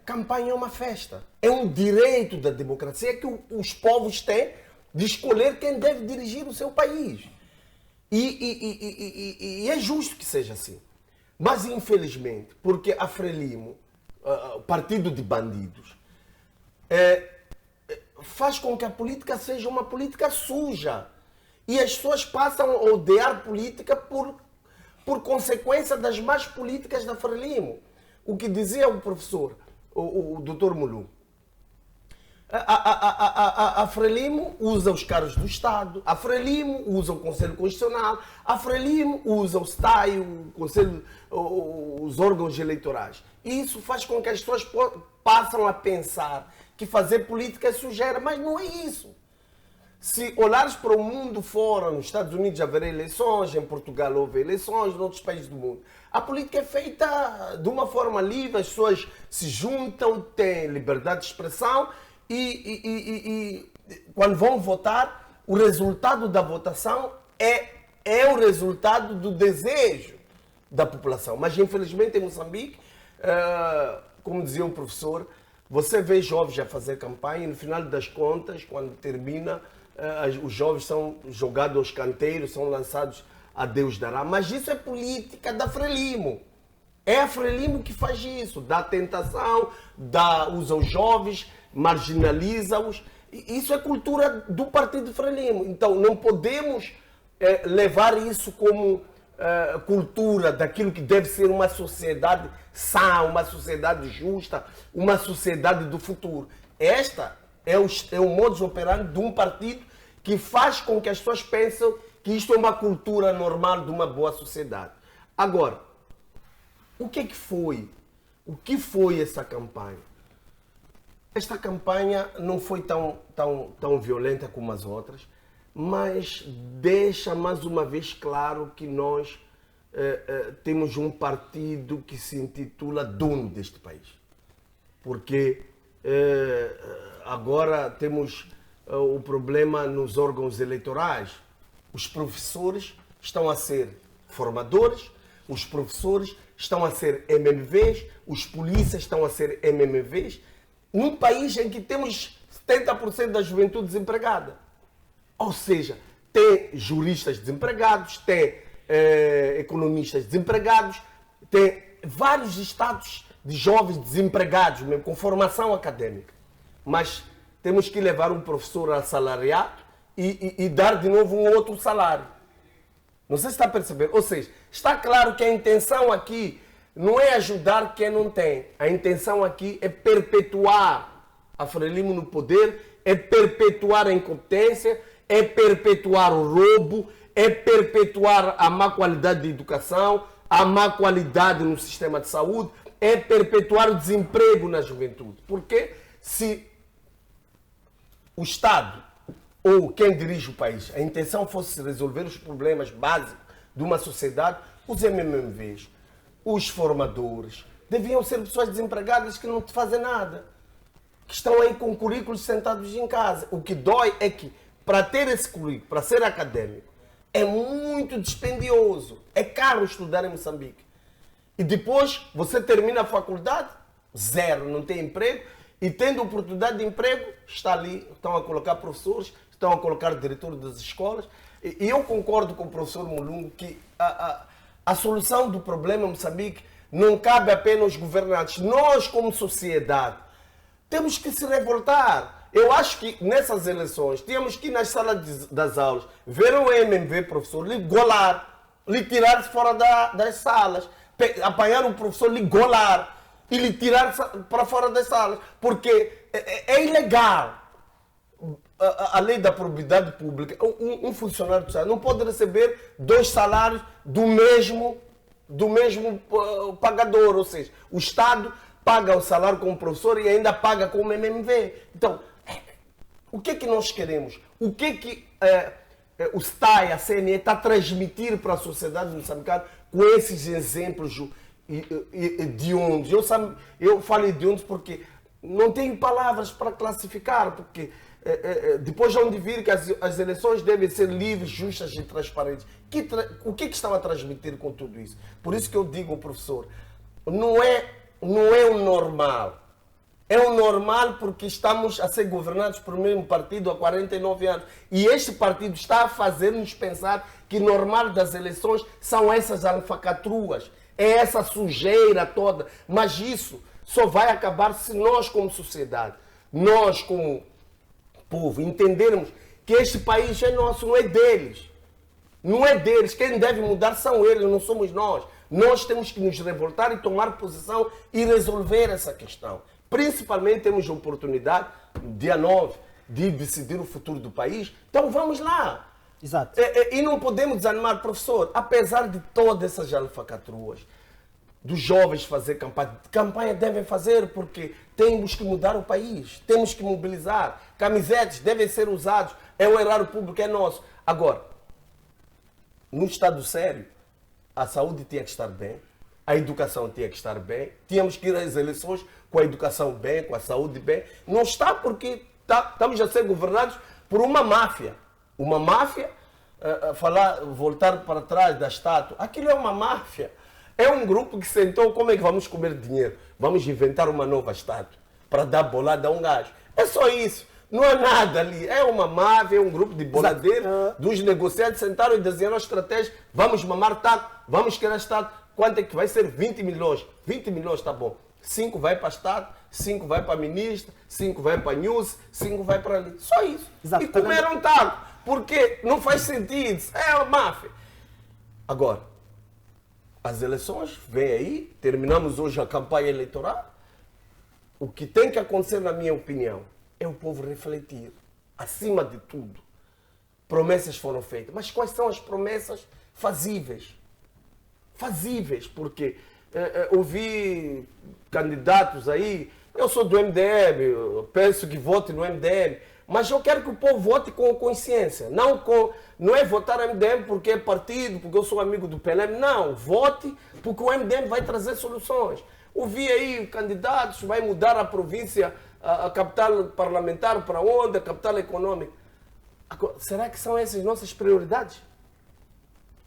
campanha é uma festa. É um direito da democracia que os povos têm de escolher quem deve dirigir o seu país. E é justo que seja assim. Mas, infelizmente, porque a Frelimo, o partido de bandidos, faz com que a política seja uma política suja. E as pessoas passam a odiar política por consequência das más políticas da Frelimo. O que dizia o professor, o doutor Mulungu. A Frelimo usa os cargos do Estado, a Frelimo usa o Conselho Constitucional, a Frelimo usa o STAI, os órgãos eleitorais. E isso faz com que as pessoas passem a pensar que fazer política é sujeira, mas não é isso. Se olhares para o mundo fora, nos Estados Unidos haverá eleições, em Portugal houve eleições, em outros países do mundo. A política é feita de uma forma livre, as pessoas se juntam, têm liberdade de expressão e quando vão votar, o resultado da votação é o resultado do desejo da população. Mas infelizmente em Moçambique, como dizia o professor, você vê jovens a fazer campanha e no final das contas, quando termina, os jovens são jogados aos canteiros, são lançados a Deus dará. Mas isso é política da Frelimo. É a Frelimo que faz isso, dá tentação, usa os jovens, marginaliza-os. Isso é cultura do partido Frelimo. Então não podemos levar isso como cultura daquilo que deve ser uma sociedade sã, uma sociedade justa, uma sociedade do futuro. Esta é o modus operandi de um partido que faz com que as pessoas pensem que isto é uma cultura normal de uma boa sociedade. Agora, o que foi? O que foi essa campanha? Esta campanha não foi tão violenta como as outras, mas deixa mais uma vez claro que nós temos um partido que se intitula dono deste país. Porque agora temos o problema nos órgãos eleitorais. Os professores estão a ser formadores, os professores estão a ser MMVs, os polícias estão a ser MMVs, num país em que temos 70% da juventude desempregada. Ou seja, tem juristas desempregados, tem economistas desempregados, tem vários estados de jovens desempregados, mesmo com formação acadêmica. Mas temos que levar um professor assalariado e dar de novo um outro salário. Não sei se está a perceber. Ou seja, está claro que a intenção aqui não é ajudar quem não tem. A intenção aqui é perpetuar a Frelimo no poder, é perpetuar a incompetência, é perpetuar o roubo, é perpetuar a má qualidade de educação, a má qualidade no sistema de saúde, é perpetuar o desemprego na juventude. Porque se o Estado ou quem dirige o país, a intenção fosse resolver os problemas básicos de uma sociedade, os MMVs, os formadores, deviam ser pessoas desempregadas que não fazem nada, que estão aí com currículos sentados em casa. O que dói é que, para ter esse currículo, para ser acadêmico, é muito dispendioso. É caro estudar em Moçambique. E depois você termina a faculdade, zero, não tem emprego, e tendo oportunidade de emprego, está ali, estão a colocar professores, estão a colocar diretores das escolas. E eu concordo com o professor Mulungu que a solução do problema em Moçambique não cabe apenas aos governantes. Nós, como sociedade, temos que se revoltar. Eu acho que nessas eleições tínhamos que ir nas salas das aulas, ver o MMV, professor, lhe golar, lhe tirar fora das salas, apanhar um professor, lhe golar e lhe tirar para fora das salas, porque é ilegal. A lei da probidade pública, um funcionário do Estado não pode receber 2 salários do mesmo pagador, ou seja, o Estado paga o salário como professor e ainda paga como MMV. Então, o que é que nós queremos? O que é que o STAI, a CNE, está a transmitir para a sociedade moçambicana com esses exemplos hediondos? Eu falo hediondos porque não tenho palavras para classificar, porque depois de onde vir que as eleições devem ser livres, justas e transparentes. O que estão a transmitir com tudo isso? Por isso que eu digo, professor, não é o normal. É o normal porque estamos a ser governados por um mesmo partido há 49 anos. E este partido está a fazer-nos pensar que normal das eleições são essas alfacatruas, é essa sujeira toda. Mas isso só vai acabar se nós, como sociedade, nós, como povo, entendermos que este país é nosso, não é deles. Não é deles. Quem deve mudar são eles, não somos nós. Nós temos que nos revoltar e tomar posição e resolver essa questão. Principalmente temos a oportunidade, no dia 9, de decidir o futuro do país. Então vamos lá. Exato. E não podemos desanimar, professor, apesar de todas essas alfacatruas, dos jovens fazer campanha devem fazer porque temos que mudar o país, temos que mobilizar, camisetes devem ser usados, é o erário público, é nosso. Agora, no estado sério, a saúde tinha que estar bem, a educação tinha que estar bem, tínhamos que ir às eleições com a educação bem, com a saúde bem. Não está porque estamos a ser governados por uma máfia. Uma máfia, voltar para trás da estátua, aquilo é uma máfia. É um grupo que sentou, como é que vamos comer dinheiro? Vamos inventar uma nova estátua para dar bolada a um gajo. É só isso. Não há nada ali. É uma máfia, é um grupo de boladeiros, dos negociantes sentaram e desenharam a estratégia. Vamos mamar taco, vamos criar estátua. Quanto é que vai ser? 20 milhões. 20 milhões está bom. 5 vai para Estado, 5 vai para a ministra, 5 vai para a News, 5 vai para ali. Só isso. Exato. E comeram taco. Porque não faz sentido. É uma máfia. Agora, as eleições vêm aí, terminamos hoje a campanha eleitoral. O que tem que acontecer, na minha opinião, é o povo refletir. Acima de tudo, promessas foram feitas. Mas quais são as promessas fazíveis? Fazíveis, porque ouvi candidatos aí, eu sou do MDM, eu penso que vote no MDM, mas eu quero que o povo vote com consciência, não é votar no MDM porque é partido, porque eu sou amigo do PLM, não, vote porque o MDM vai trazer soluções. Ouvi aí candidatos, vai mudar a província, a capital parlamentar para onde, a capital econômica. Agora, será que são essas nossas prioridades?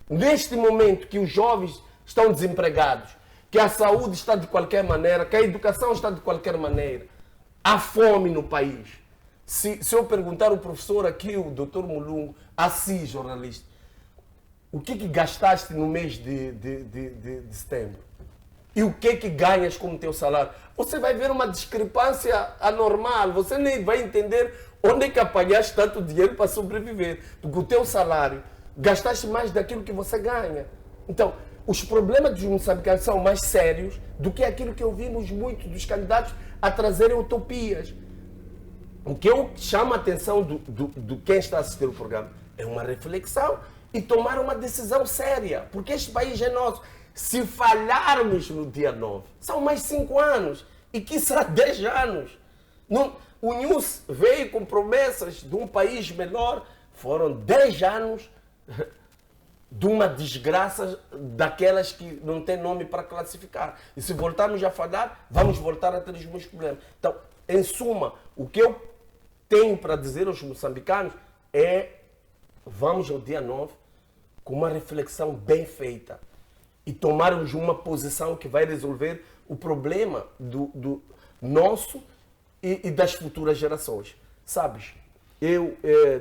Neste momento que os jovens estão desempregados, que a saúde está de qualquer maneira, que a educação está de qualquer maneira, há fome no país. Se eu perguntar ao professor aqui, o Dr. Mulungu, assim, jornalista, o que gastaste no mês de setembro? E o que ganhas como teu salário? Você vai ver uma discrepância anormal, você nem vai entender onde é que apanhaste tanto dinheiro para sobreviver. Porque o teu salário, gastaste mais daquilo que você ganha. Então, os problemas dos moçambicanos são mais sérios do que aquilo que ouvimos muitos dos candidatos a trazerem utopias. o que eu chamo a atenção do quem está a assistir o programa é uma reflexão e tomar uma decisão séria, porque este país é nosso. Se falharmos no dia 9, são mais 5 anos e quiçá 10 anos. Não, o News veio com promessas de um país melhor, foram 10 anos de uma desgraça daquelas que não tem nome para classificar. E se voltarmos a falar, vamos voltar a ter os mesmos problemas. Então, em suma, o que eu tenho para dizer aos moçambicanos é: vamos ao dia 9 com uma reflexão bem feita e tomarmos uma posição que vai resolver o problema do nosso e das futuras gerações. Sabes, eu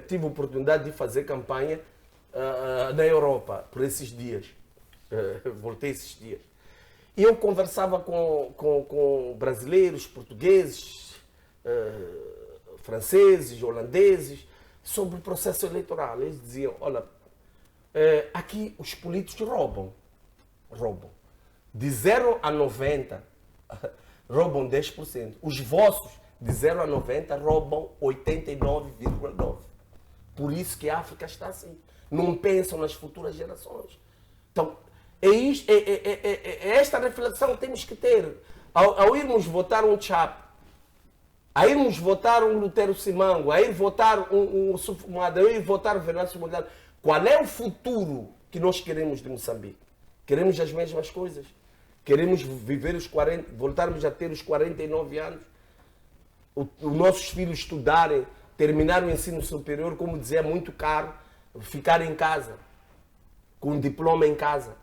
tive a oportunidade de fazer campanha na Europa por esses dias. Voltei esses dias. E eu conversava com brasileiros, portugueses, franceses, holandeses, sobre o processo eleitoral. Eles diziam: olha, aqui os políticos roubam. De 0 a 90, roubam 10%. Os vossos, de 0 a 90, roubam 89,9%. Por isso que a África está assim. Não pensam nas futuras gerações. Então, é esta reflexão que temos que ter. Ao irmos votar um Chapo, a irmos votar um Lutero Simango, a ir votar um Sufumada, a ir votar o Venâncio Molhado, qual é o futuro que nós queremos de Moçambique? Queremos as mesmas coisas? Queremos viver voltarmos a ter os 49 anos? Os nossos filhos estudarem, terminar o ensino superior, como dizia, muito caro, ficar em casa, com um diploma em casa.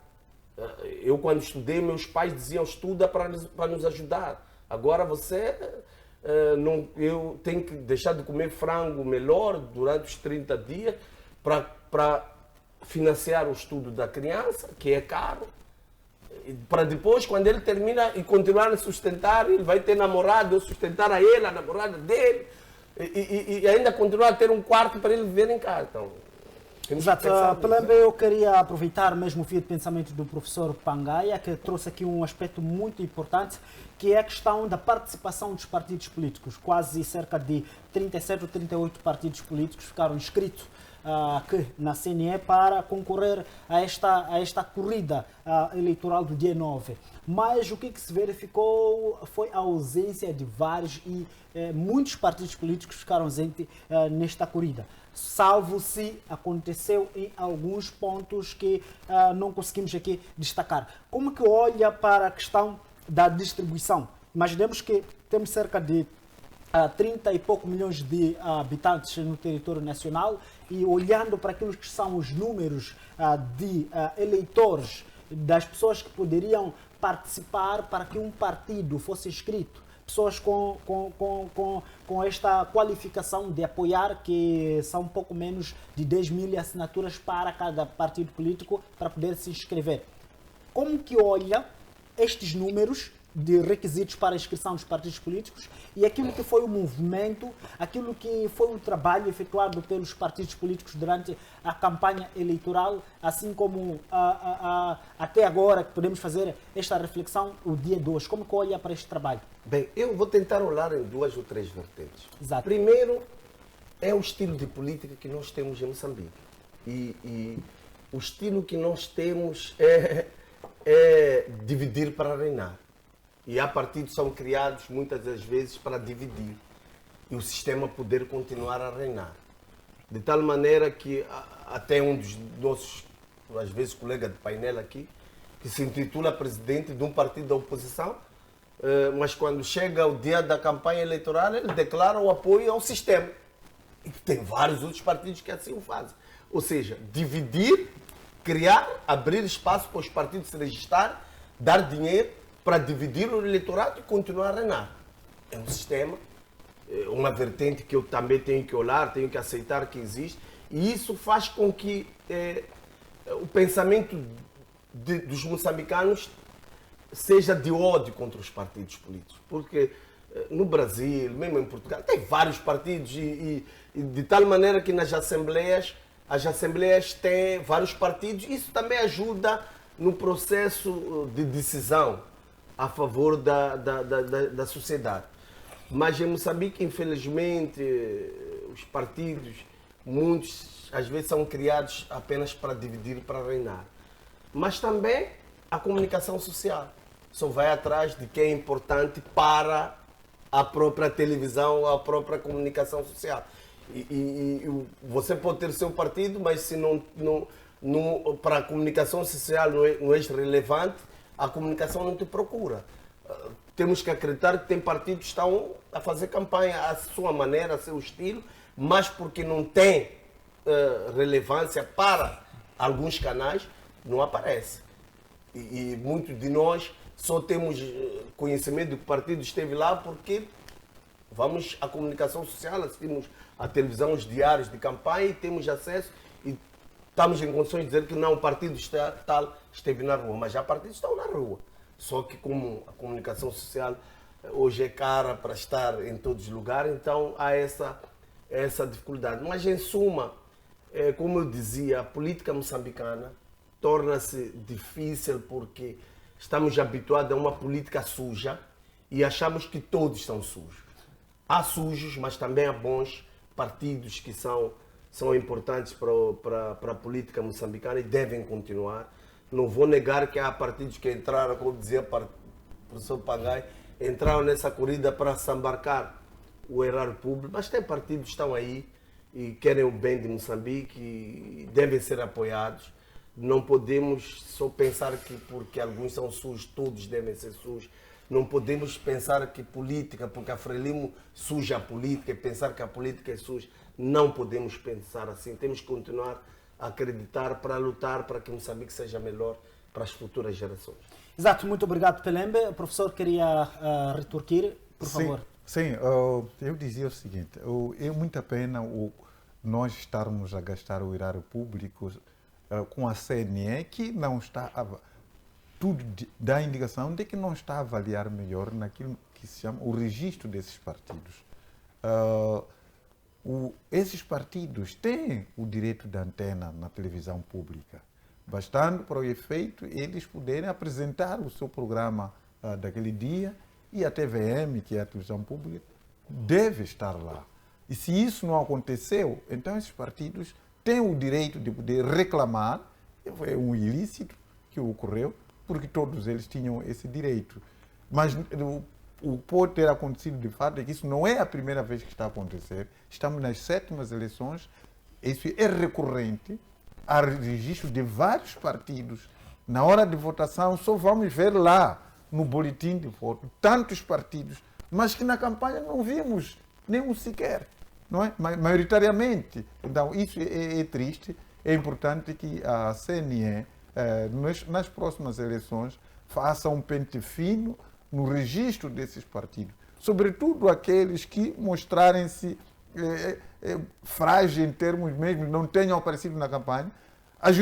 Eu, quando estudei, meus pais diziam: estuda para nos ajudar. Agora eu tenho que deixar de comer frango melhor durante os 30 dias para financiar o estudo da criança, que é caro, para depois, quando ele termina e continuar a sustentar, ele vai ter namorado, eu sustentar a ele, a namorada dele, e ainda continuar a ter um quarto para ele viver em casa. Então, exato. Pelembe, eu queria aproveitar mesmo o fio de pensamento do professor Pangaia, que trouxe aqui um aspecto muito importante, que é a questão da participação dos partidos políticos. Quase cerca de 37 ou 38 partidos políticos ficaram inscritos na CNE para concorrer a esta corrida eleitoral do dia 9. Mas o que se verificou foi a ausência de vários e muitos partidos políticos ficaram ausentes nesta corrida, salvo se aconteceu em alguns pontos que não conseguimos aqui destacar. Como que olha para a questão da distribuição? Imaginemos que temos cerca de 30 e pouco milhões de habitantes no território nacional, e olhando para aquilo que são os números de eleitores, das pessoas que poderiam participar para que um partido fosse inscrito, pessoas com esta qualificação de apoiar, que são um pouco menos de 10 mil assinaturas para cada partido político para poder se inscrever. Como que olha estes números de requisitos para a inscrição dos partidos políticos e aquilo que foi o movimento, aquilo que foi o trabalho efetuado pelos partidos políticos durante a campanha eleitoral, assim como até agora que podemos fazer esta reflexão o dia 2. Como que olha para este trabalho? Bem, eu vou tentar olhar em 2 ou 3 vertentes. Exato. Primeiro, é o estilo de política que nós temos em Moçambique. E o estilo que nós temos é dividir para reinar. E há partidos que são criados muitas das vezes para dividir e o sistema poder continuar a reinar. De tal maneira que até um dos nossos, às vezes, colega de painel aqui, que se intitula presidente de um partido da oposição, mas quando chega o dia da campanha eleitoral, ele declara o apoio ao sistema. E tem vários outros partidos que assim o fazem. Ou seja, dividir, criar, abrir espaço para os partidos se registrarem, dar dinheiro para dividir o eleitorado e continuar a reinar. É um sistema, uma vertente que eu também tenho que olhar, tenho que aceitar que existe, e isso faz com que o pensamento dos moçambicanos seja de ódio contra os partidos políticos. Porque no Brasil, mesmo em Portugal, tem vários partidos e de tal maneira que nas assembleias, as assembleias têm vários partidos. Isso também ajuda no processo de decisão a favor da sociedade. Mas em Moçambique, infelizmente, os partidos, muitos, às vezes são criados apenas para dividir, para reinar. Mas também a comunicação social. Só vai atrás de quem é importante para a própria televisão, a própria comunicação social. E você pode ter seu partido, mas se para a comunicação social não é relevante, a comunicação não te procura. Temos que acreditar que tem partidos que estão a fazer campanha à sua maneira, a seu estilo, mas porque não tem relevância para alguns canais, não aparece. E muitos de nós só temos conhecimento do que o partido esteve lá porque vamos à comunicação social, assistimos à televisão, os diários de campanha e temos acesso e estamos em condições de dizer que não, o partido tal esteve na rua, mas já partidos estão na rua. Só que como a comunicação social hoje é cara para estar em todos os lugares, então há essa dificuldade. Mas em suma, como eu dizia, a política moçambicana torna-se difícil porque estamos habituados a uma política suja e achamos que todos são sujos. Há sujos, mas também há bons partidos que são importantes para a política moçambicana e devem continuar. Não vou negar que há partidos que entraram, como dizia o professor Pangai, entraram nessa corrida para se embarcar o erário público, mas tem partidos que estão aí e querem o bem de Moçambique e devem ser apoiados. Não podemos só pensar que porque alguns são sujos, todos devem ser sujos. Não podemos pensar que política, porque a Frelimo suja a política e pensar que a política é suja. Não podemos pensar assim. Temos que continuar a acreditar para lutar para que Moçambique seja melhor para as futuras gerações. Exato, muito obrigado, Pelembe. O professor queria retorquir, por favor. Sim, eu dizia o seguinte, é muita pena nós estarmos a gastar o erário público com a CNE, que não está tudo dá a indicação de que não está a avaliar melhor naquilo que se chama o registro desses partidos. Esses partidos têm o direito de antena na televisão pública, bastando para o efeito eles poderem apresentar o seu programa daquele dia, e a TVM, que é a televisão pública, deve estar lá. E se isso não aconteceu, então esses partidos têm o direito de poder reclamar. Foi um ilícito que ocorreu, porque todos eles tinham esse direito. Mas o pode ter acontecido de fato é que isso não é a primeira vez que está a acontecer. Estamos nas 7ª eleições, isso é recorrente, há registro de vários partidos. Na hora de votação só vamos ver lá no boletim de voto tantos partidos, mas que na campanha não vimos nenhum sequer, não é? Maioritariamente. Então isso é triste. É importante que a CNE, nas próximas eleições, faça um pente fino no registro desses partidos, sobretudo aqueles que mostrarem-se frágeis em termos mesmo, não tenham aparecido na campanha. As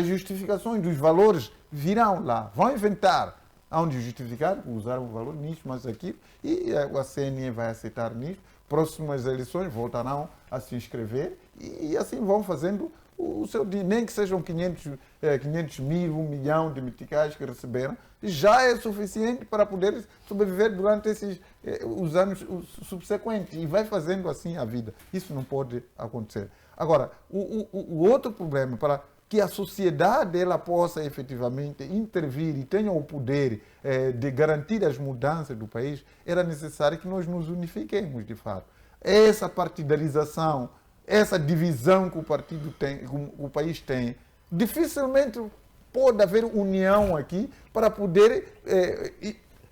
justificações dos valores virão lá, vão inventar onde justificar, usar um valor nisso, mas aquilo, e a CNE vai aceitar nisso. Próximas eleições voltarão a se inscrever e assim vão fazendo o seu dinheiro, nem que sejam 500 mil, 1 milhão de meticais que receberam, já é suficiente para poder sobreviver durante os anos subsequentes, e vai fazendo assim a vida. Isso não pode acontecer. Agora, o outro problema, para que a sociedade ela possa efetivamente intervir e tenha o poder de garantir as mudanças do país, era necessário que nós nos unifiquemos de fato. Essa partidarização, essa divisão que o partido tem, que o país tem, dificilmente pode haver união aqui para poder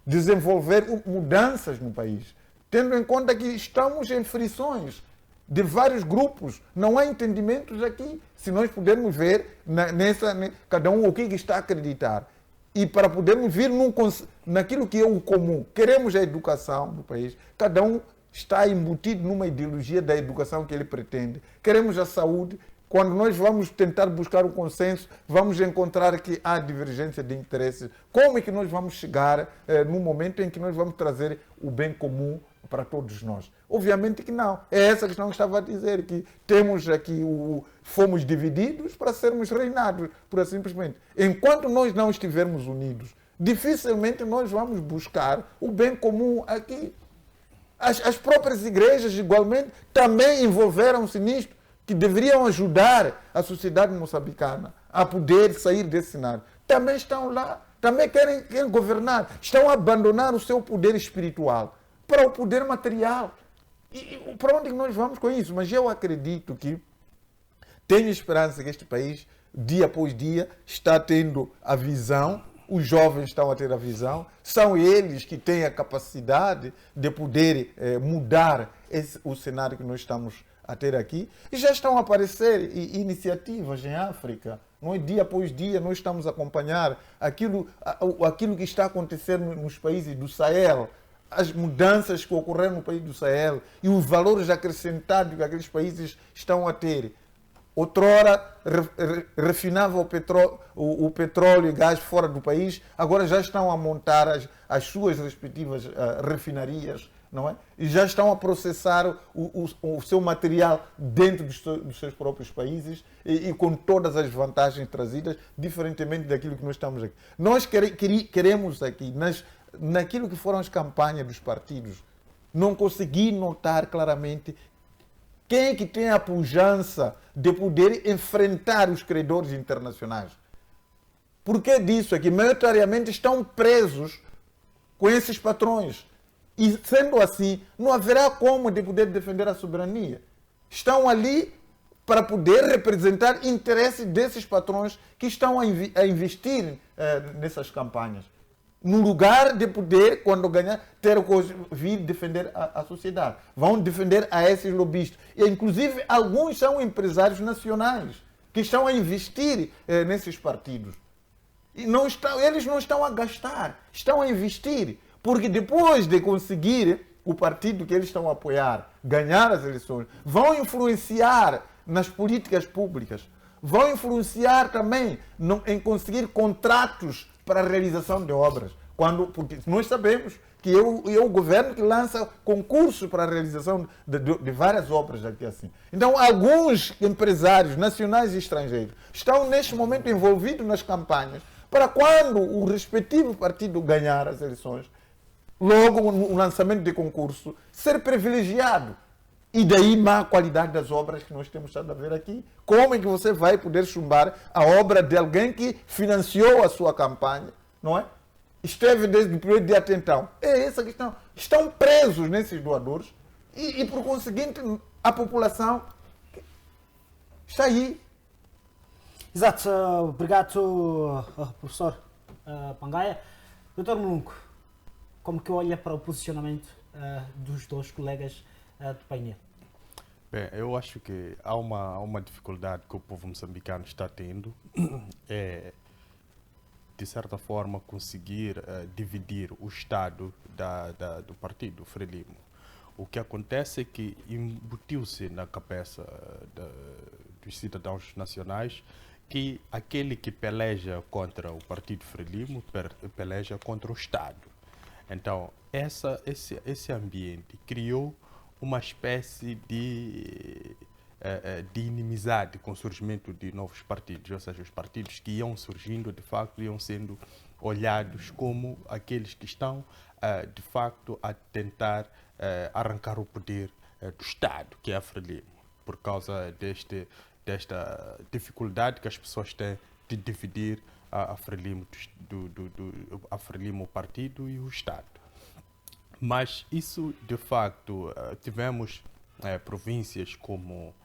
desenvolver mudanças no país, tendo em conta que estamos em frições de vários grupos, não há entendimentos aqui. Se nós pudermos ver cada um o que está a acreditar, e para podermos vir naquilo que é o comum, queremos a educação do país, cada um está embutido numa ideologia da educação que ele pretende. Queremos a saúde. Quando nós vamos tentar buscar o consenso, vamos encontrar que há divergência de interesses. Como é que nós vamos chegar no momento em que nós vamos trazer o bem comum para todos nós? Obviamente que não. É essa questão que estava a dizer, que temos aqui, fomos divididos para sermos reinados, por simplesmente. Enquanto nós não estivermos unidos, dificilmente nós vamos buscar o bem comum aqui. As próprias igrejas, igualmente, também envolveram-se nisto, que deveriam ajudar a sociedade moçambicana a poder sair desse cenário. Também estão lá, também querem governar, estão a abandonar o seu poder espiritual para o poder material. E para onde nós vamos com isso? Mas eu acredito que tenho esperança que este país, dia após dia, está tendo a visão, os jovens estão a ter a visão, são eles que têm a capacidade de poder mudar o cenário que nós estamos a ter aqui. E já estão a aparecer iniciativas em África. Não é? Dia após dia nós estamos a acompanhar aquilo que está acontecendo nos países do Sahel, as mudanças que ocorreram no país do Sahel e os valores acrescentados que aqueles países estão a ter. Outrora refinava o petróleo e gás fora do país, agora já estão a montar as suas respectivas refinarias, não é? E já estão a processar o seu material dentro dos seus próprios países e com todas as vantagens trazidas, diferentemente daquilo que nós estamos aqui. Nós queremos aqui, naquilo que foram as campanhas dos partidos, não consegui notar claramente quem é que tem a pujança de poder enfrentar os credores internacionais. Por que disso? É que maioritariamente estão presos com esses patrões. E sendo assim, não haverá como de poder defender a soberania. Estão ali para poder representar interesses desses patrões que estão a investir nessas campanhas. No lugar de poder, quando ganhar, ter que vir defender a sociedade. Vão defender a esses lobistas. E, inclusive, alguns são empresários nacionais que estão a investir nesses partidos. E eles não estão a gastar, estão a investir. Porque depois de conseguir o partido que eles estão a apoiar ganhar as eleições, vão influenciar nas políticas públicas, vão influenciar também em conseguir contratos para a realização de obras. Porque nós sabemos que é o governo que lança concursos para a realização de várias obras aqui assim. Então, alguns empresários nacionais e estrangeiros estão neste momento envolvidos nas campanhas para quando o respectivo partido ganhar as eleições, logo no lançamento de concurso, ser privilegiado. E daí má qualidade das obras que nós temos estado a ver aqui. Como é que você vai poder chumbar a obra de alguém que financiou a sua campanha, não é? Esteve desde o primeiro dia até então. É essa a questão. Estão presos nesses doadores e por conseguinte, a população está aí. Exato. Obrigado, professor Pangaia. Doutor Mulungu, como que olha para o posicionamento dos dois colegas do painel? Bem, eu acho que há uma dificuldade que o povo moçambicano está tendo, de certa forma, conseguir dividir o Estado do partido Frelimo. O que acontece é que embutiu-se na cabeça dos cidadãos nacionais que aquele que peleja contra o partido Frelimo peleja contra o Estado. Então, esse ambiente criou uma espécie de inimizade com o surgimento de novos partidos, ou seja, os partidos que iam surgindo, de facto, iam sendo olhados como aqueles que estão, de facto, a tentar arrancar o poder do Estado, que é a Frelimo, por causa desta dificuldade que as pessoas têm de dividir a Frelimo, a Frelimo, o partido e o Estado. Mas isso, de facto, tivemos províncias como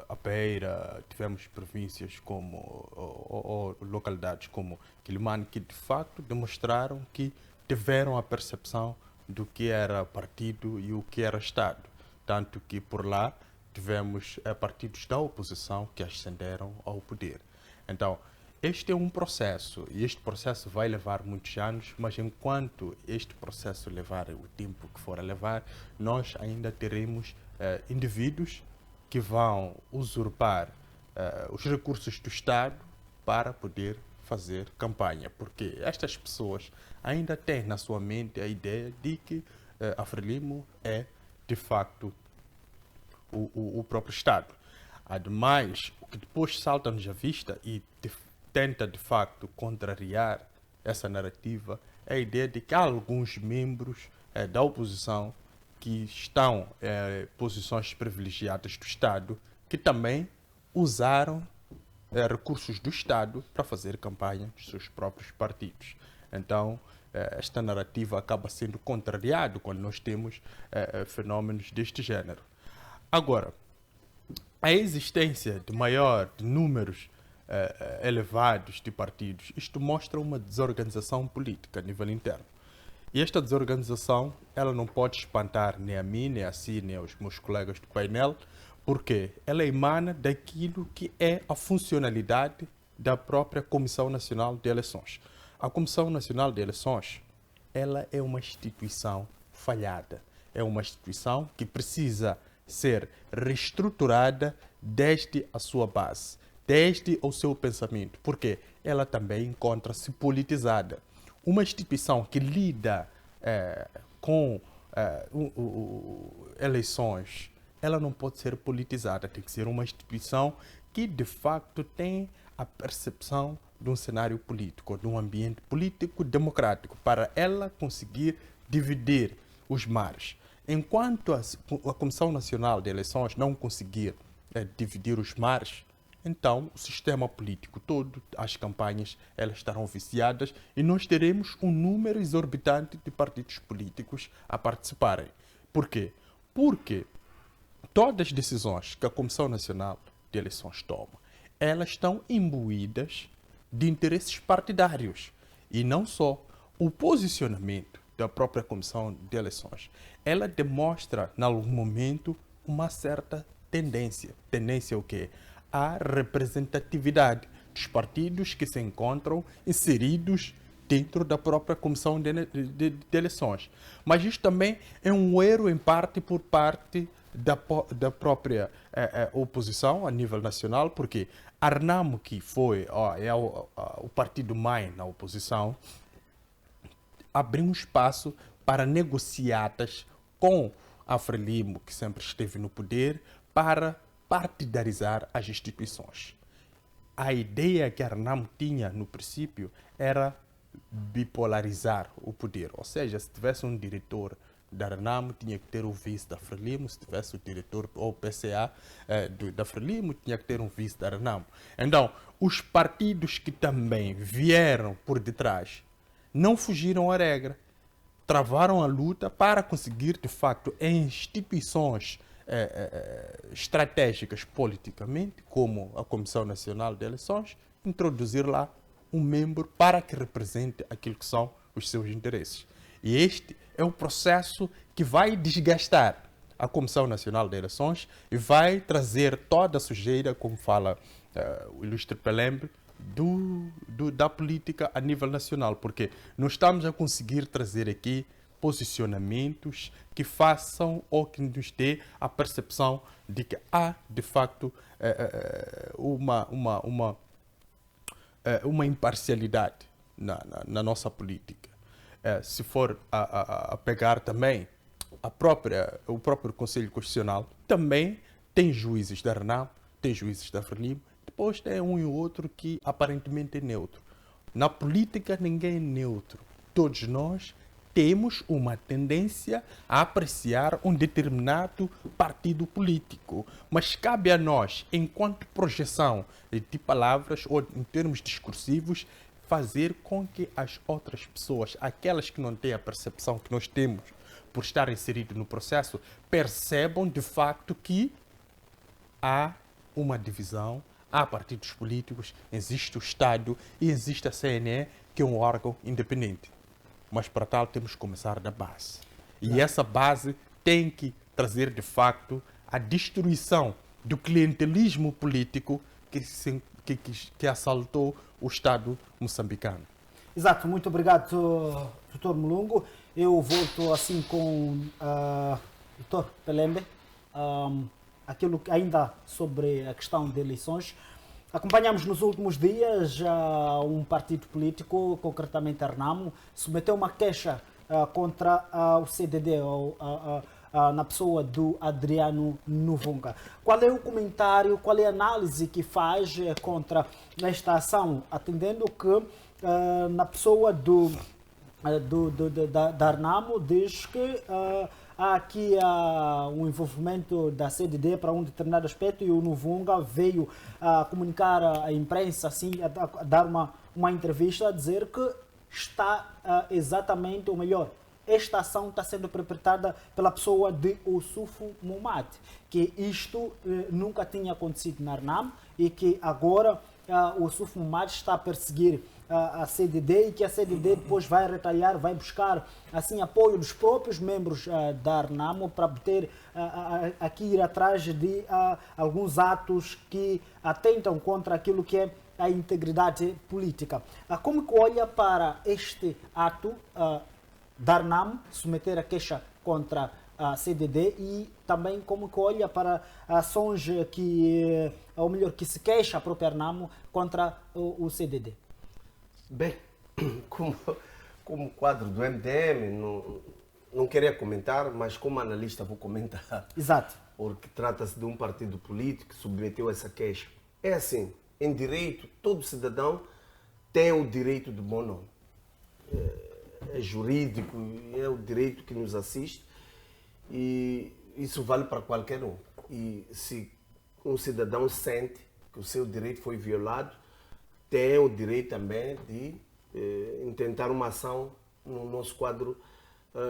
a Beira, tivemos províncias como, ou localidades como Quilimane, que de facto demonstraram que tiveram a percepção do que era partido e o que era Estado. Tanto que por lá tivemos partidos da oposição que ascenderam ao poder. Então, este é um processo e este processo vai levar muitos anos, mas enquanto este processo levar o tempo que for a levar, nós ainda teremos indivíduos que vão usurpar os recursos do Estado para poder fazer campanha, porque estas pessoas ainda têm na sua mente a ideia de que a Frelimo é, de facto, o próprio Estado. Ademais, o que depois salta-nos à vista e tenta, de facto, contrariar essa narrativa é a ideia de que há alguns membros da oposição que estão posições privilegiadas do Estado, que também usaram recursos do Estado para fazer campanha dos seus próprios partidos. Então, esta narrativa acaba sendo contrariada quando nós temos fenômenos deste género. Agora, a existência de números elevados de partidos, isto mostra uma desorganização política a nível interno. E esta desorganização, ela não pode espantar nem a mim, nem a si, nem aos meus colegas do painel, porque ela emana daquilo que é a funcionalidade da própria Comissão Nacional de Eleições. A Comissão Nacional de Eleições, ela é uma instituição falhada. É uma instituição que precisa ser reestruturada desde a sua base, desde o seu pensamento, porque ela também encontra-se politizada. Uma instituição que lida com eleições, ela não pode ser politizada, tem que ser uma instituição que de facto tem a percepção de um cenário político, de um ambiente político democrático, para ela conseguir dividir os mares. Enquanto a Comissão Nacional de Eleições não conseguir dividir os mares, então o sistema político todo, as campanhas, elas estarão viciadas e nós teremos um número exorbitante de partidos políticos a participarem. Por quê? Porque todas as decisões que a Comissão Nacional de Eleições toma, elas estão imbuídas de interesses partidários. E não só. O posicionamento da própria Comissão de Eleições, ela demonstra, em algum momento, uma certa tendência. Tendência o quê? A representatividade dos partidos que se encontram inseridos dentro da própria Comissão de Eleições. Mas isso também é um erro, em parte, por parte da própria oposição a nível nacional, porque a RNAMO, que foi o partido mãe na oposição, abriu um espaço para negociatas com a Frelimo, que sempre esteve no poder, para partidarizar as instituições. A ideia que a RNAMO tinha no princípio era bipolarizar o poder, ou seja, se tivesse um diretor da RNAMO, tinha que ter o vice da Frelimo, se tivesse o diretor ou PCA da Frelimo, tinha que ter um vice da RNAMO. Então, os partidos que também vieram por detrás não fugiram à regra, travaram a luta para conseguir, de facto, em instituições estratégicas politicamente, como a Comissão Nacional de Eleições, introduzir lá um membro para que represente aquilo que são os seus interesses. E este é o processo que vai desgastar a Comissão Nacional de Eleições e vai trazer toda a sujeira, como fala o ilustre Pelembre, da política a nível nacional, porque nós estamos a conseguir trazer aqui posicionamentos que façam ou que nos dê a percepção de que há, de facto, uma imparcialidade na nossa política. Se for a pegar também o próprio Conselho Constitucional, também tem juízes da RNAM, tem juízes da Frelimo, depois tem um e outro que aparentemente é neutro. Na política ninguém é neutro. Todos nós temos uma tendência a apreciar um determinado partido político, mas cabe a nós, enquanto projeção de palavras ou em termos discursivos, fazer com que as outras pessoas, aquelas que não têm a percepção que nós temos por estar inserido no processo, percebam de facto que há uma divisão, há partidos políticos, existe o Estado e existe a CNE, que é um órgão independente. Mas para tal temos que começar da base. E essa base tem que trazer de facto a destruição do clientelismo político que assaltou o Estado moçambicano. Exato, muito obrigado, Dr. Mulungu. Eu volto assim com o Dr. Pelembe, aquilo ainda sobre a questão de eleições. Acompanhamos nos últimos dias um partido político, concretamente a RNAMO, submeteu uma queixa contra o CDD, na pessoa do Adriano Novunga. Qual é o comentário, qual é a análise que faz contra esta ação, atendendo que na pessoa da RNAMO diz que há aqui um envolvimento da CDD para um determinado aspecto e o Novunga veio comunicar à imprensa, assim, a dar uma entrevista a dizer que está exatamente, ou melhor, esta ação está sendo perpetrada pela pessoa de Ossufo Momad, que isto nunca tinha acontecido na Arnam e que agora o Ossufo Momad está a perseguir a CDD e que a CDD depois vai retalhar, vai buscar assim apoio dos próprios membros da Arnamo para poder aqui ir atrás de alguns atos que atentam contra aquilo que é a integridade política. Como que olha para este ato da Arnam submeter a queixa contra a CDD e também como que olha para ações que, ou melhor, que se queixa a própria Arnamo contra o CDD? Bem, como quadro do MDM, não queria comentar, mas como analista vou comentar. Exato. Porque trata-se de um partido político que submeteu essa queixa. É assim, em direito, todo cidadão tem o direito de bom nome. É jurídico, é o direito que nos assiste e isso vale para qualquer um. E se um cidadão sente que o seu direito foi violado, tem o direito também de intentar uma ação no nosso quadro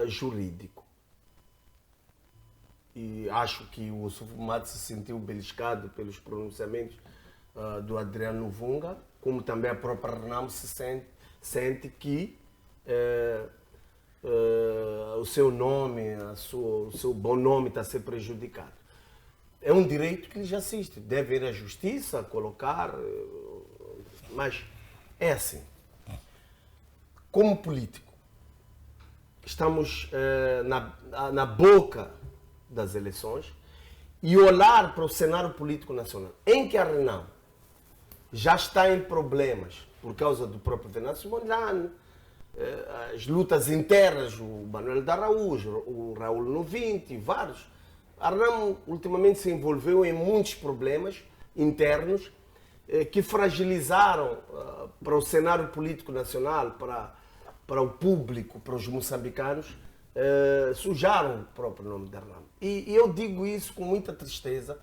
jurídico. E acho que o Ossufo Momad se sentiu beliscado pelos pronunciamentos do Adriano Novunga, como também a própria Arnam se sente que o seu nome, o seu bom nome está a ser prejudicado. É um direito que lhes assiste. Deve ir à justiça, colocar, mas é assim. Como político, estamos na boca das eleições e olhar para o cenário político nacional, em que a Renam já está em problemas por causa do próprio Venâncio Mondlane, as lutas internas, o Manuel da Araújo, o Raul Novinti, vários. A Arnam ultimamente se envolveu em muitos problemas internos que fragilizaram para o cenário político nacional, para o público, para os moçambicanos, sujaram o próprio nome da Arnam. E eu digo isso com muita tristeza,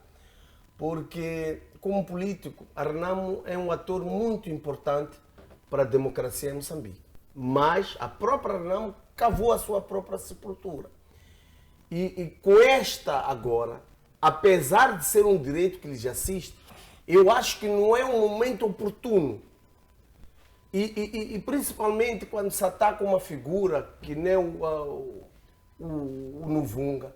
porque como político, a Arnam é um ator muito importante para a democracia em Moçambique. Mas a própria Arnam cavou a sua própria sepultura. E com esta agora, apesar de ser um direito que lhes assiste, eu acho que não é um momento oportuno. E principalmente quando se ataca uma figura que nem o Novunga,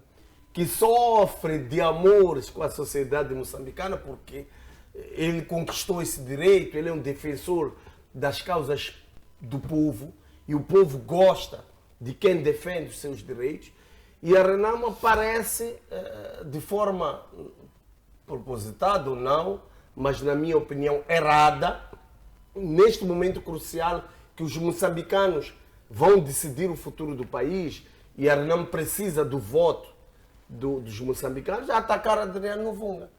que sofre de amores com a sociedade moçambicana, porque ele conquistou esse direito, ele é um defensor das causas do povo, e o povo gosta de quem defende os seus direitos, e a Renam aparece de forma propositada ou não, mas na minha opinião errada, neste momento crucial que os moçambicanos vão decidir o futuro do país e a Renam precisa do voto dos moçambicanos, a atacar Adriano Novunga.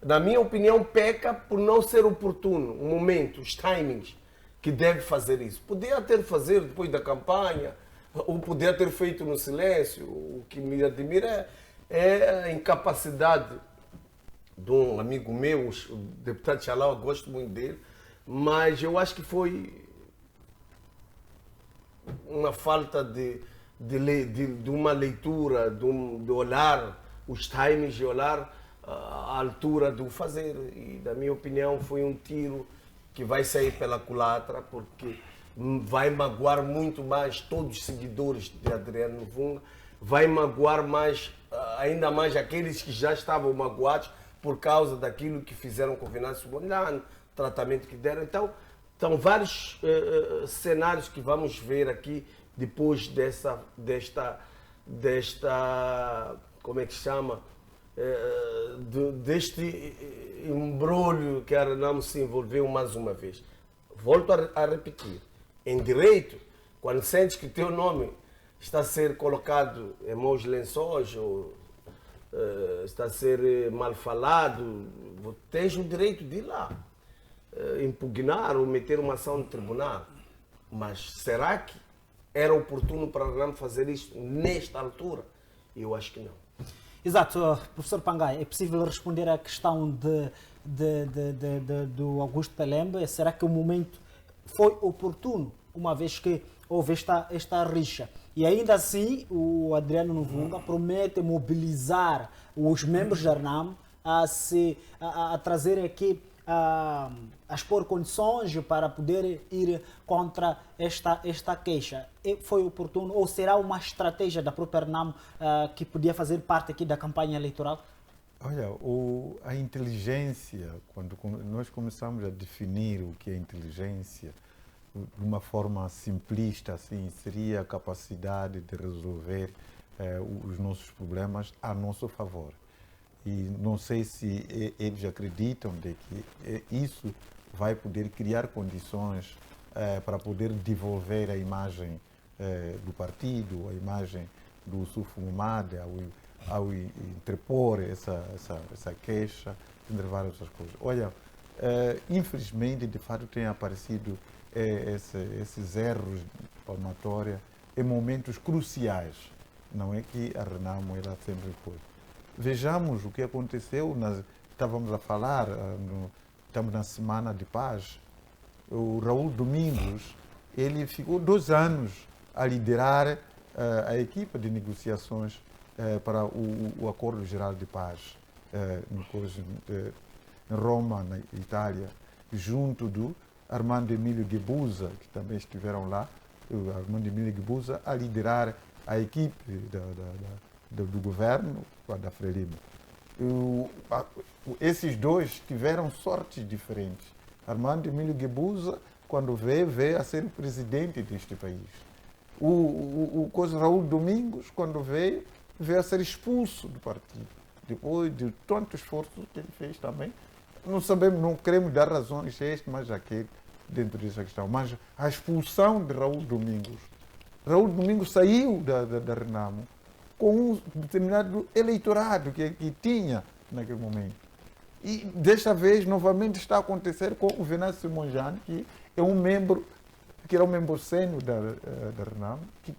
Na minha opinião, peca por não ser oportuno o momento, os timings que deve fazer isso. Podia ter fazer depois da campanha, ou podia ter feito no silêncio. O que me admira é a incapacidade de um amigo meu, o deputado Xalau, eu gosto muito dele, mas eu acho que foi uma falta de uma leitura, de olhar os timings, de olhar a altura do fazer. E, na minha opinião, foi um tiro que vai sair pela culatra, porque vai magoar muito mais todos os seguidores de Adriano Novunga, vai magoar ainda mais aqueles que já estavam magoados por causa daquilo que fizeram com o Venâncio Mondlane, tratamento que deram. Então, são vários cenários que vamos ver aqui depois desta como é que se chama? Deste embrulho que a Renam se envolveu mais uma vez. Volto a repetir. Em direito, quando sentes que teu nome está a ser colocado em maus lençóis ou está a ser mal falado, tens o direito de ir lá impugnar ou meter uma ação no tribunal. Mas será que era oportuno para a Renam fazer isto nesta altura? Eu acho que não. Exato, professor Pangai, é possível responder à questão do Augusto Pelembe? Será que o momento foi oportuno, uma vez que houve esta rixa? E ainda assim, o Adriano Novunga promete mobilizar os membros da RNAM a trazer aqui, a expor condições para poder ir contra esta queixa. Foi oportuno ou será uma estratégia da própria RNAM que podia fazer parte aqui da campanha eleitoral? Olha, a inteligência, quando nós começamos a definir o que é inteligência, de uma forma simplista, assim, seria a capacidade de resolver os nossos problemas a nosso favor. E não sei se eles acreditam de que isso vai poder criar condições para poder devolver a imagem do partido, a imagem do Sufo Momade, ao interpor essa queixa, entre várias outras coisas. Olha, infelizmente, de fato, têm aparecido esses erros de palmatória em momentos cruciais. Não é que a Renamo ela sempre foi. Vejamos o que aconteceu, estávamos a falar, estamos na Semana de Paz. O Raul Domingos, ele ficou 2 anos a liderar a equipa de negociações para o Acordo Geral de Paz em Roma, na Itália, junto do Armando Emílio Guebuza, que também estiveram lá, o Armando Emílio Guebuza, a liderar a equipe do governo, da Frelimo. Esses dois tiveram sortes diferentes. Armando Emílio Guebuza, quando veio a ser o presidente deste país. O Raul Domingos, quando veio a ser expulso do partido. Depois de tanto esforço que ele fez também. Não sabemos, não queremos dar razões a este, mas aquele, dentro dessa questão. Mas a expulsão de Raul Domingos. Raul Domingos saiu da Renamo com um determinado eleitorado que tinha naquele momento. E desta vez, novamente, está a acontecer com o Venâncio Monjane, que é um membro, que era um membro sênior da Renamo, que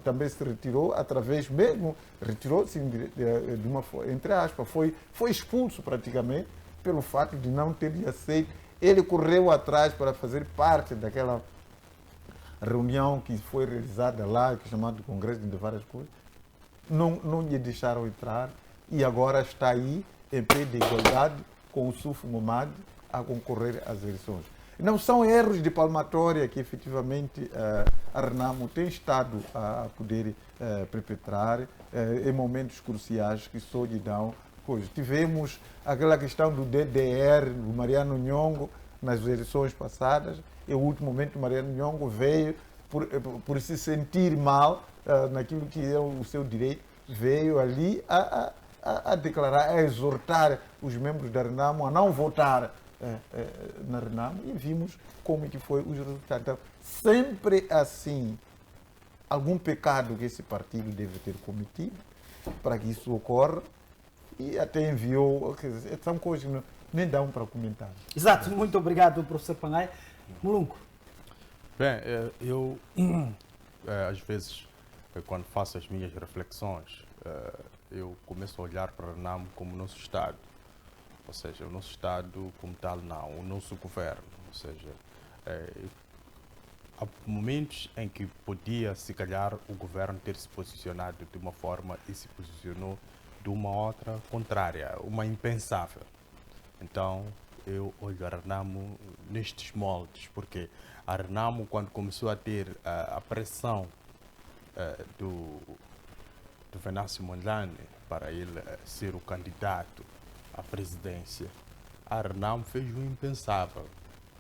também se retirou através mesmo, retirou-se de uma forma, entre aspas, foi expulso praticamente pelo fato de não ter aceito. Ele correu atrás para fazer parte daquela reunião que foi realizada lá, que é chamado de Congresso de várias coisas. Não lhe deixaram entrar e agora está aí em pé de igualdade com o Sufo Momade a concorrer às eleições. Não são erros de palmatória que efetivamente a Renamo tem estado a poder perpetrar em momentos cruciais que só lhe dão coisas. Tivemos aquela questão do DDR, do Mariano Nhongo, nas eleições passadas, e o último momento o Mariano Nhongo veio por se sentir mal naquilo que é o seu direito, veio ali a declarar, a exortar os membros da Renamo a não votar na Renamo, e vimos como que foi os resultados. Então, sempre assim, algum pecado que esse partido deve ter cometido para que isso ocorra, e até enviou, quer dizer, são coisas que nem dão para comentar. Exato, muito obrigado, professor Pangai. Mulunco. Bem, eu às vezes, quando faço as minhas reflexões, eu começo a olhar para a Renamo como o nosso Estado. Ou seja, o nosso Estado como tal não, o nosso governo. Ou seja, há momentos em que podia, se calhar, o governo ter se posicionado de uma forma e se posicionou de uma outra contrária, uma impensável. Então, eu olho a Renamo nestes moldes, porque a Renamo, quando começou a ter a pressão do Venâncio Mondlane para ele ser o candidato à presidência, a Renamo fez o impensável.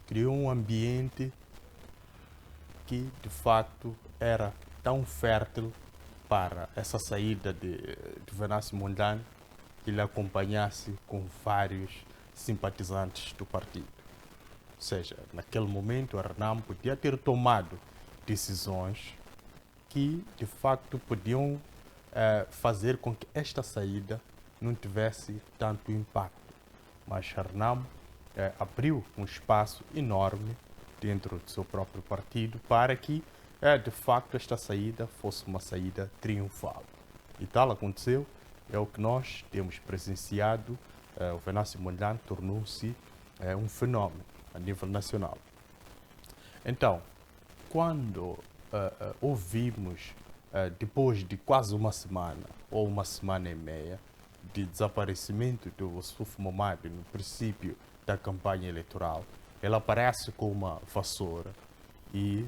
Criou um ambiente que, de facto, era tão fértil para essa saída de Venâncio Mondlane que ele acompanhasse com vários simpatizantes do partido. Ou seja, naquele momento a Renamo podia ter tomado decisões que, de facto, podiam fazer com que esta saída não tivesse tanto impacto. Mas a Renamo abriu um espaço enorme dentro do seu próprio partido para que, de facto, esta saída fosse uma saída triunfal. E tal aconteceu, é o que nós temos presenciado. O Venâncio Mondlane tornou-se um fenómeno a nível nacional. Então, quando ouvimos, depois de quase uma semana ou uma semana e meia de desaparecimento do Ossuf Momade no princípio da campanha eleitoral, ele aparece com uma vassoura e,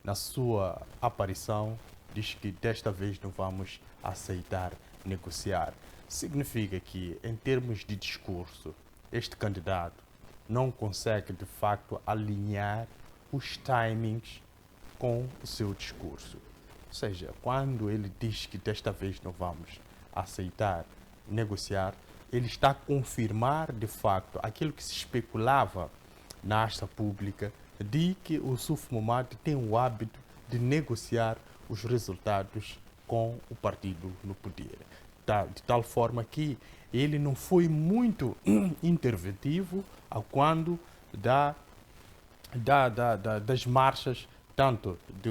na sua aparição, diz que desta vez não vamos aceitar negociar. Significa que, em termos de discurso, este candidato não consegue, de facto, alinhar os timings com o seu discurso. Ou seja, quando ele diz que desta vez não vamos aceitar negociar, ele está a confirmar, de facto, aquilo que se especulava na asta pública, de que o Ossuf Momade tem o hábito de negociar os resultados com o partido no poder. De tal forma que ele não foi muito interventivo ao quando das marchas, tanto do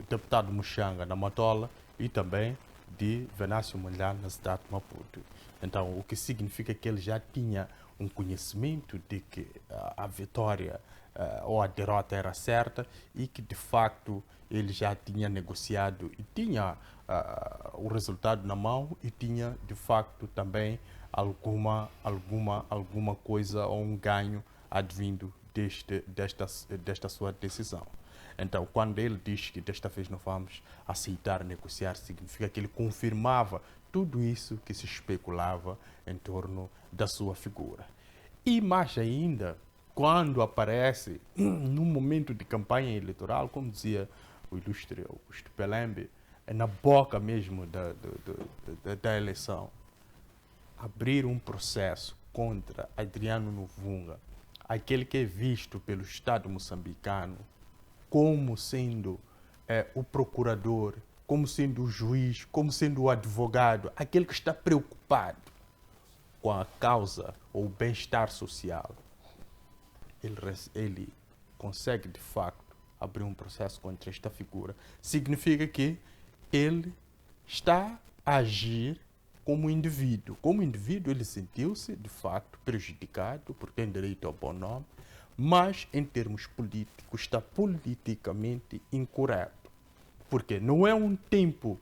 deputado Muxanga na Matola e também de Venâncio Mondlane na cidade de Maputo. Então, o que significa que ele já tinha um conhecimento de que a vitória ou a derrota era certa e que, de facto, ele já tinha negociado e tinha o resultado na mão e tinha, de facto, também alguma coisa ou um ganho advindo desta sua decisão. Então, quando ele diz que desta vez não vamos aceitar negociar, significa que ele confirmava tudo isso que se especulava em torno da sua figura. E mais ainda, quando aparece num momento de campanha eleitoral, como dizia o ilustre Augusto Pelembe, na boca mesmo da eleição, abrir um processo contra Adriano Novunga, aquele que é visto pelo Estado moçambicano como sendo o procurador, como sendo o juiz, como sendo o advogado, aquele que está preocupado com a causa ou o bem-estar social, ele consegue, de facto, abrir um processo contra esta figura. Significa que ele está a agir como indivíduo. Como indivíduo, ele sentiu-se, de facto, prejudicado, porque tem direito ao bom nome, mas, em termos políticos, está politicamente incorreto. Porque não é um tempo,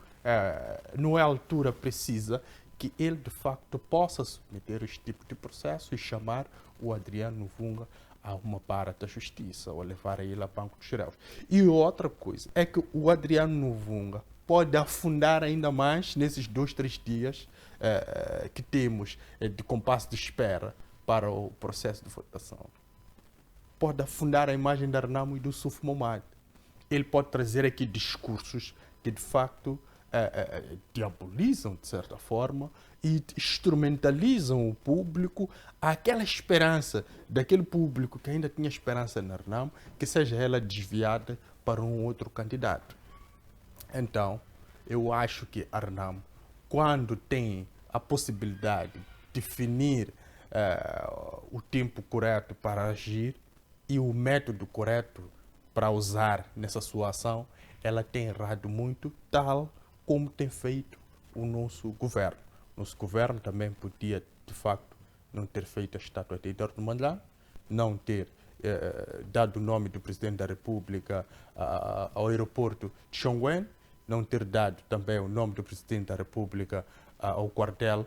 não é a altura precisa que ele, de facto, possa submeter este tipo de processo e chamar o Adriano Novunga a uma vara da justiça ou levar ele a banco dos réus. E outra coisa é que o Adriano Novunga pode afundar ainda mais nesses 2, 3 dias que temos de compasso de espera para o processo de votação. Pode afundar a imagem da Renamo e do Ossuf Momade. Ele pode trazer aqui discursos que, de facto, diabolizam, de certa forma, e instrumentalizam o público àquela esperança daquele público que ainda tinha esperança na Renamo, que seja ela desviada para um outro candidato. Então, eu acho que a Renamo, quando tem a possibilidade de definir o tempo correto para agir e o método correto para usar nessa sua ação, ela tem errado muito, tal como tem feito o nosso governo. Nosso governo também podia, de facto, não ter feito a estátua de Eduardo Mondlane, não ter dado o nome do Presidente da República ao aeroporto de Chongqing, não ter dado também o nome do Presidente da República ao quartel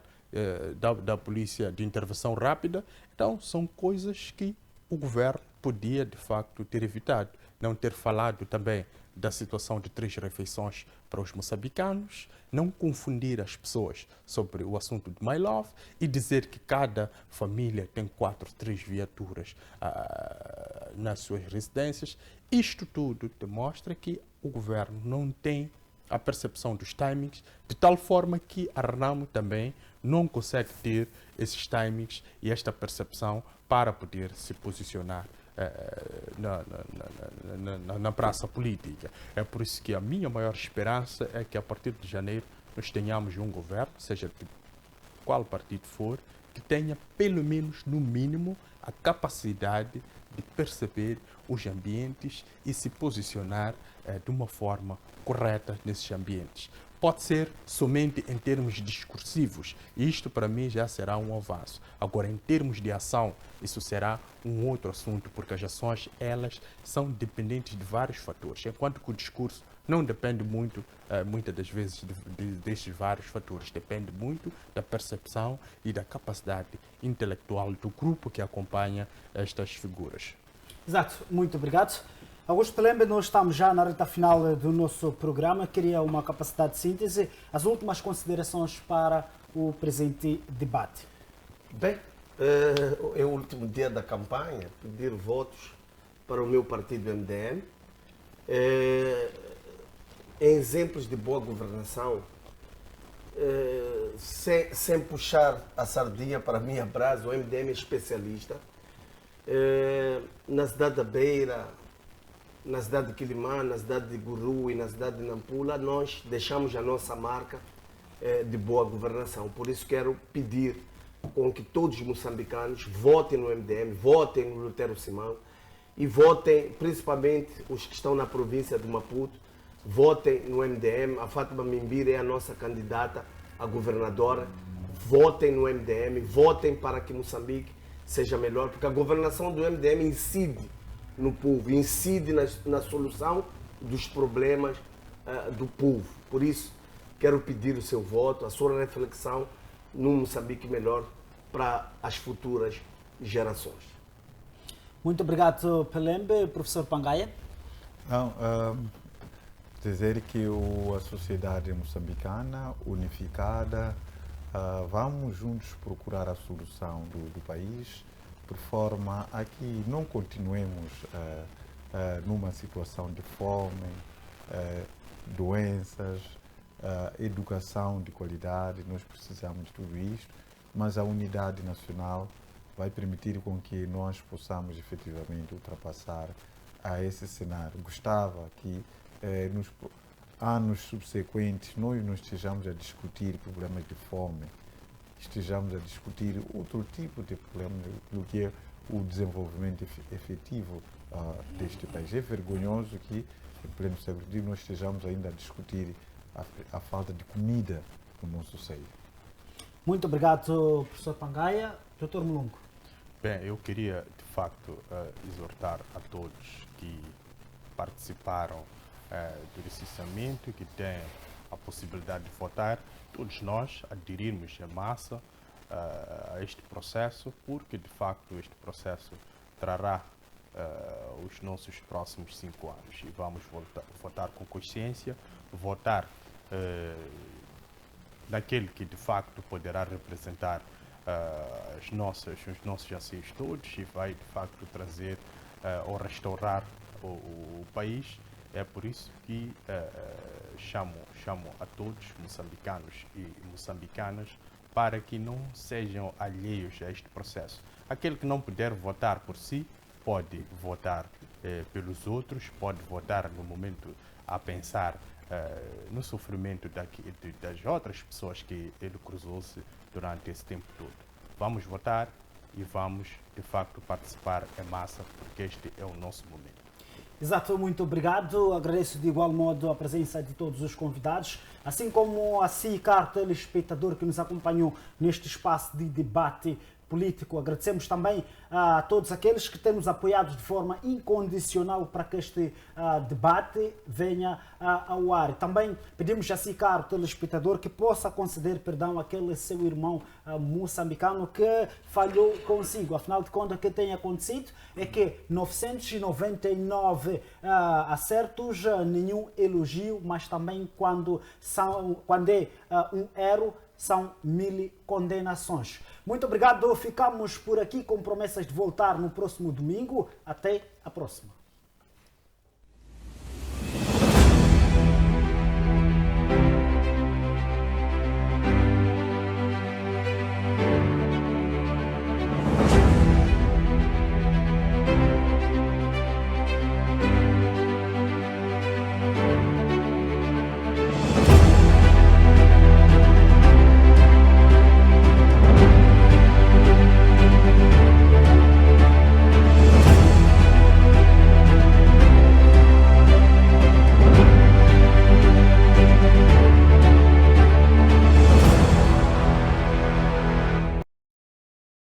da Polícia de Intervenção Rápida. Então, são coisas que o governo podia, de facto, ter evitado. Não ter falado também da situação de 3 refeições para os moçambicanos, não confundir as pessoas sobre o assunto de My Love e dizer que cada família tem 4, 3 viaturas nas suas residências. Isto tudo demonstra que o governo não tem a percepção dos timings, de tal forma que a Renamo também não consegue ter esses timings e esta percepção para poder se posicionar na praça política. É por isso que a minha maior esperança é que a partir de janeiro nós tenhamos um governo, seja de qual partido for, que tenha pelo menos, no mínimo, a capacidade de perceber os ambientes e se posicionar de uma forma correta nesses ambientes. pode ser somente em termos discursivos. E isto, para mim, já será um avanço. Agora, em termos de ação, isso será um outro assunto, porque as ações, elas são dependentes de vários fatores, enquanto que o discurso não depende muito, muitas das vezes, destes vários fatores. Depende muito da percepção e da capacidade intelectual do grupo que acompanha estas figuras. Exato, muito obrigado. Augusto Pelembe, nós estamos já na reta final do nosso programa. Queria uma capacidade de síntese. As últimas considerações para o presente debate. Bem, é o último dia da campanha, pedir votos para o meu partido MDM. Em exemplos de boa governação, sem puxar a sardinha para a minha brasa, o MDM é especialista. Na cidade da Beira, na cidade de Quilimã, na cidade de Guru e na cidade de Nampula, nós deixamos a nossa marca de boa governação. Por isso quero pedir com que todos os moçambicanos votem no MDM, votem no Lutero Simão e votem, principalmente os que estão na província de Maputo, votem no MDM. A Fátima Mimbira é a nossa candidata a governadora. Votem no MDM, votem para que Moçambique seja melhor, porque a governação do MDM incide no povo, incide na solução dos problemas do povo. Por isso, quero pedir o seu voto, a sua reflexão num Moçambique melhor para as futuras gerações. Muito obrigado, Pelembe. Professor Pangaia. Dizer que a sociedade moçambicana unificada, vamos juntos procurar a solução do país, por forma a que não continuemos numa situação de fome, doenças, educação de qualidade. Nós precisamos de tudo isto, mas a unidade nacional vai permitir com que nós possamos efetivamente ultrapassar a esse cenário. Gostava que nos anos subsequentes nós não estejamos a discutir problemas de fome, estejamos a discutir outro tipo de problemas do que é o desenvolvimento efetivo deste país. É vergonhoso que, em pleno século XX, nós estejamos ainda a discutir a falta de comida no nosso seio. Muito obrigado, professor Pangaia. Dr. Mulungu. Bem, eu queria, de facto, exortar a todos que participaram do licenciamento, que têm a possibilidade de votar, todos nós aderirmos em massa a este processo, porque, de facto, este processo trará os nossos próximos 5 anos e vamos votar com consciência, votar naquele que, de facto, poderá representar os nossos anseios todos e vai, de facto, trazer ou restaurar o país. É por isso que chamo a todos, moçambicanos e moçambicanas, para que não sejam alheios a este processo. Aquele que não puder votar por si, pode votar pelos outros, pode votar no momento a pensar no sofrimento das outras pessoas que ele cruzou-se durante esse tempo todo. Vamos votar e vamos, de facto, participar em massa, porque este é o nosso momento. Exato, muito obrigado. Agradeço de igual modo a presença de todos os convidados, assim como a caro telespectador que nos acompanhou neste espaço de debate político. Agradecemos também a todos aqueles que têm nos apoiado de forma incondicional para que este debate venha ao ar. Também pedimos a si, caro telespectador, que possa conceder perdão àquele seu irmão moçambicano que falhou consigo. Afinal de contas, o que tem acontecido é que 999 acertos, nenhum elogio, mas também quando é um erro, são 1000 condenações. Muito obrigado. Ficamos por aqui com promessas de voltar no próximo domingo. Até a próxima.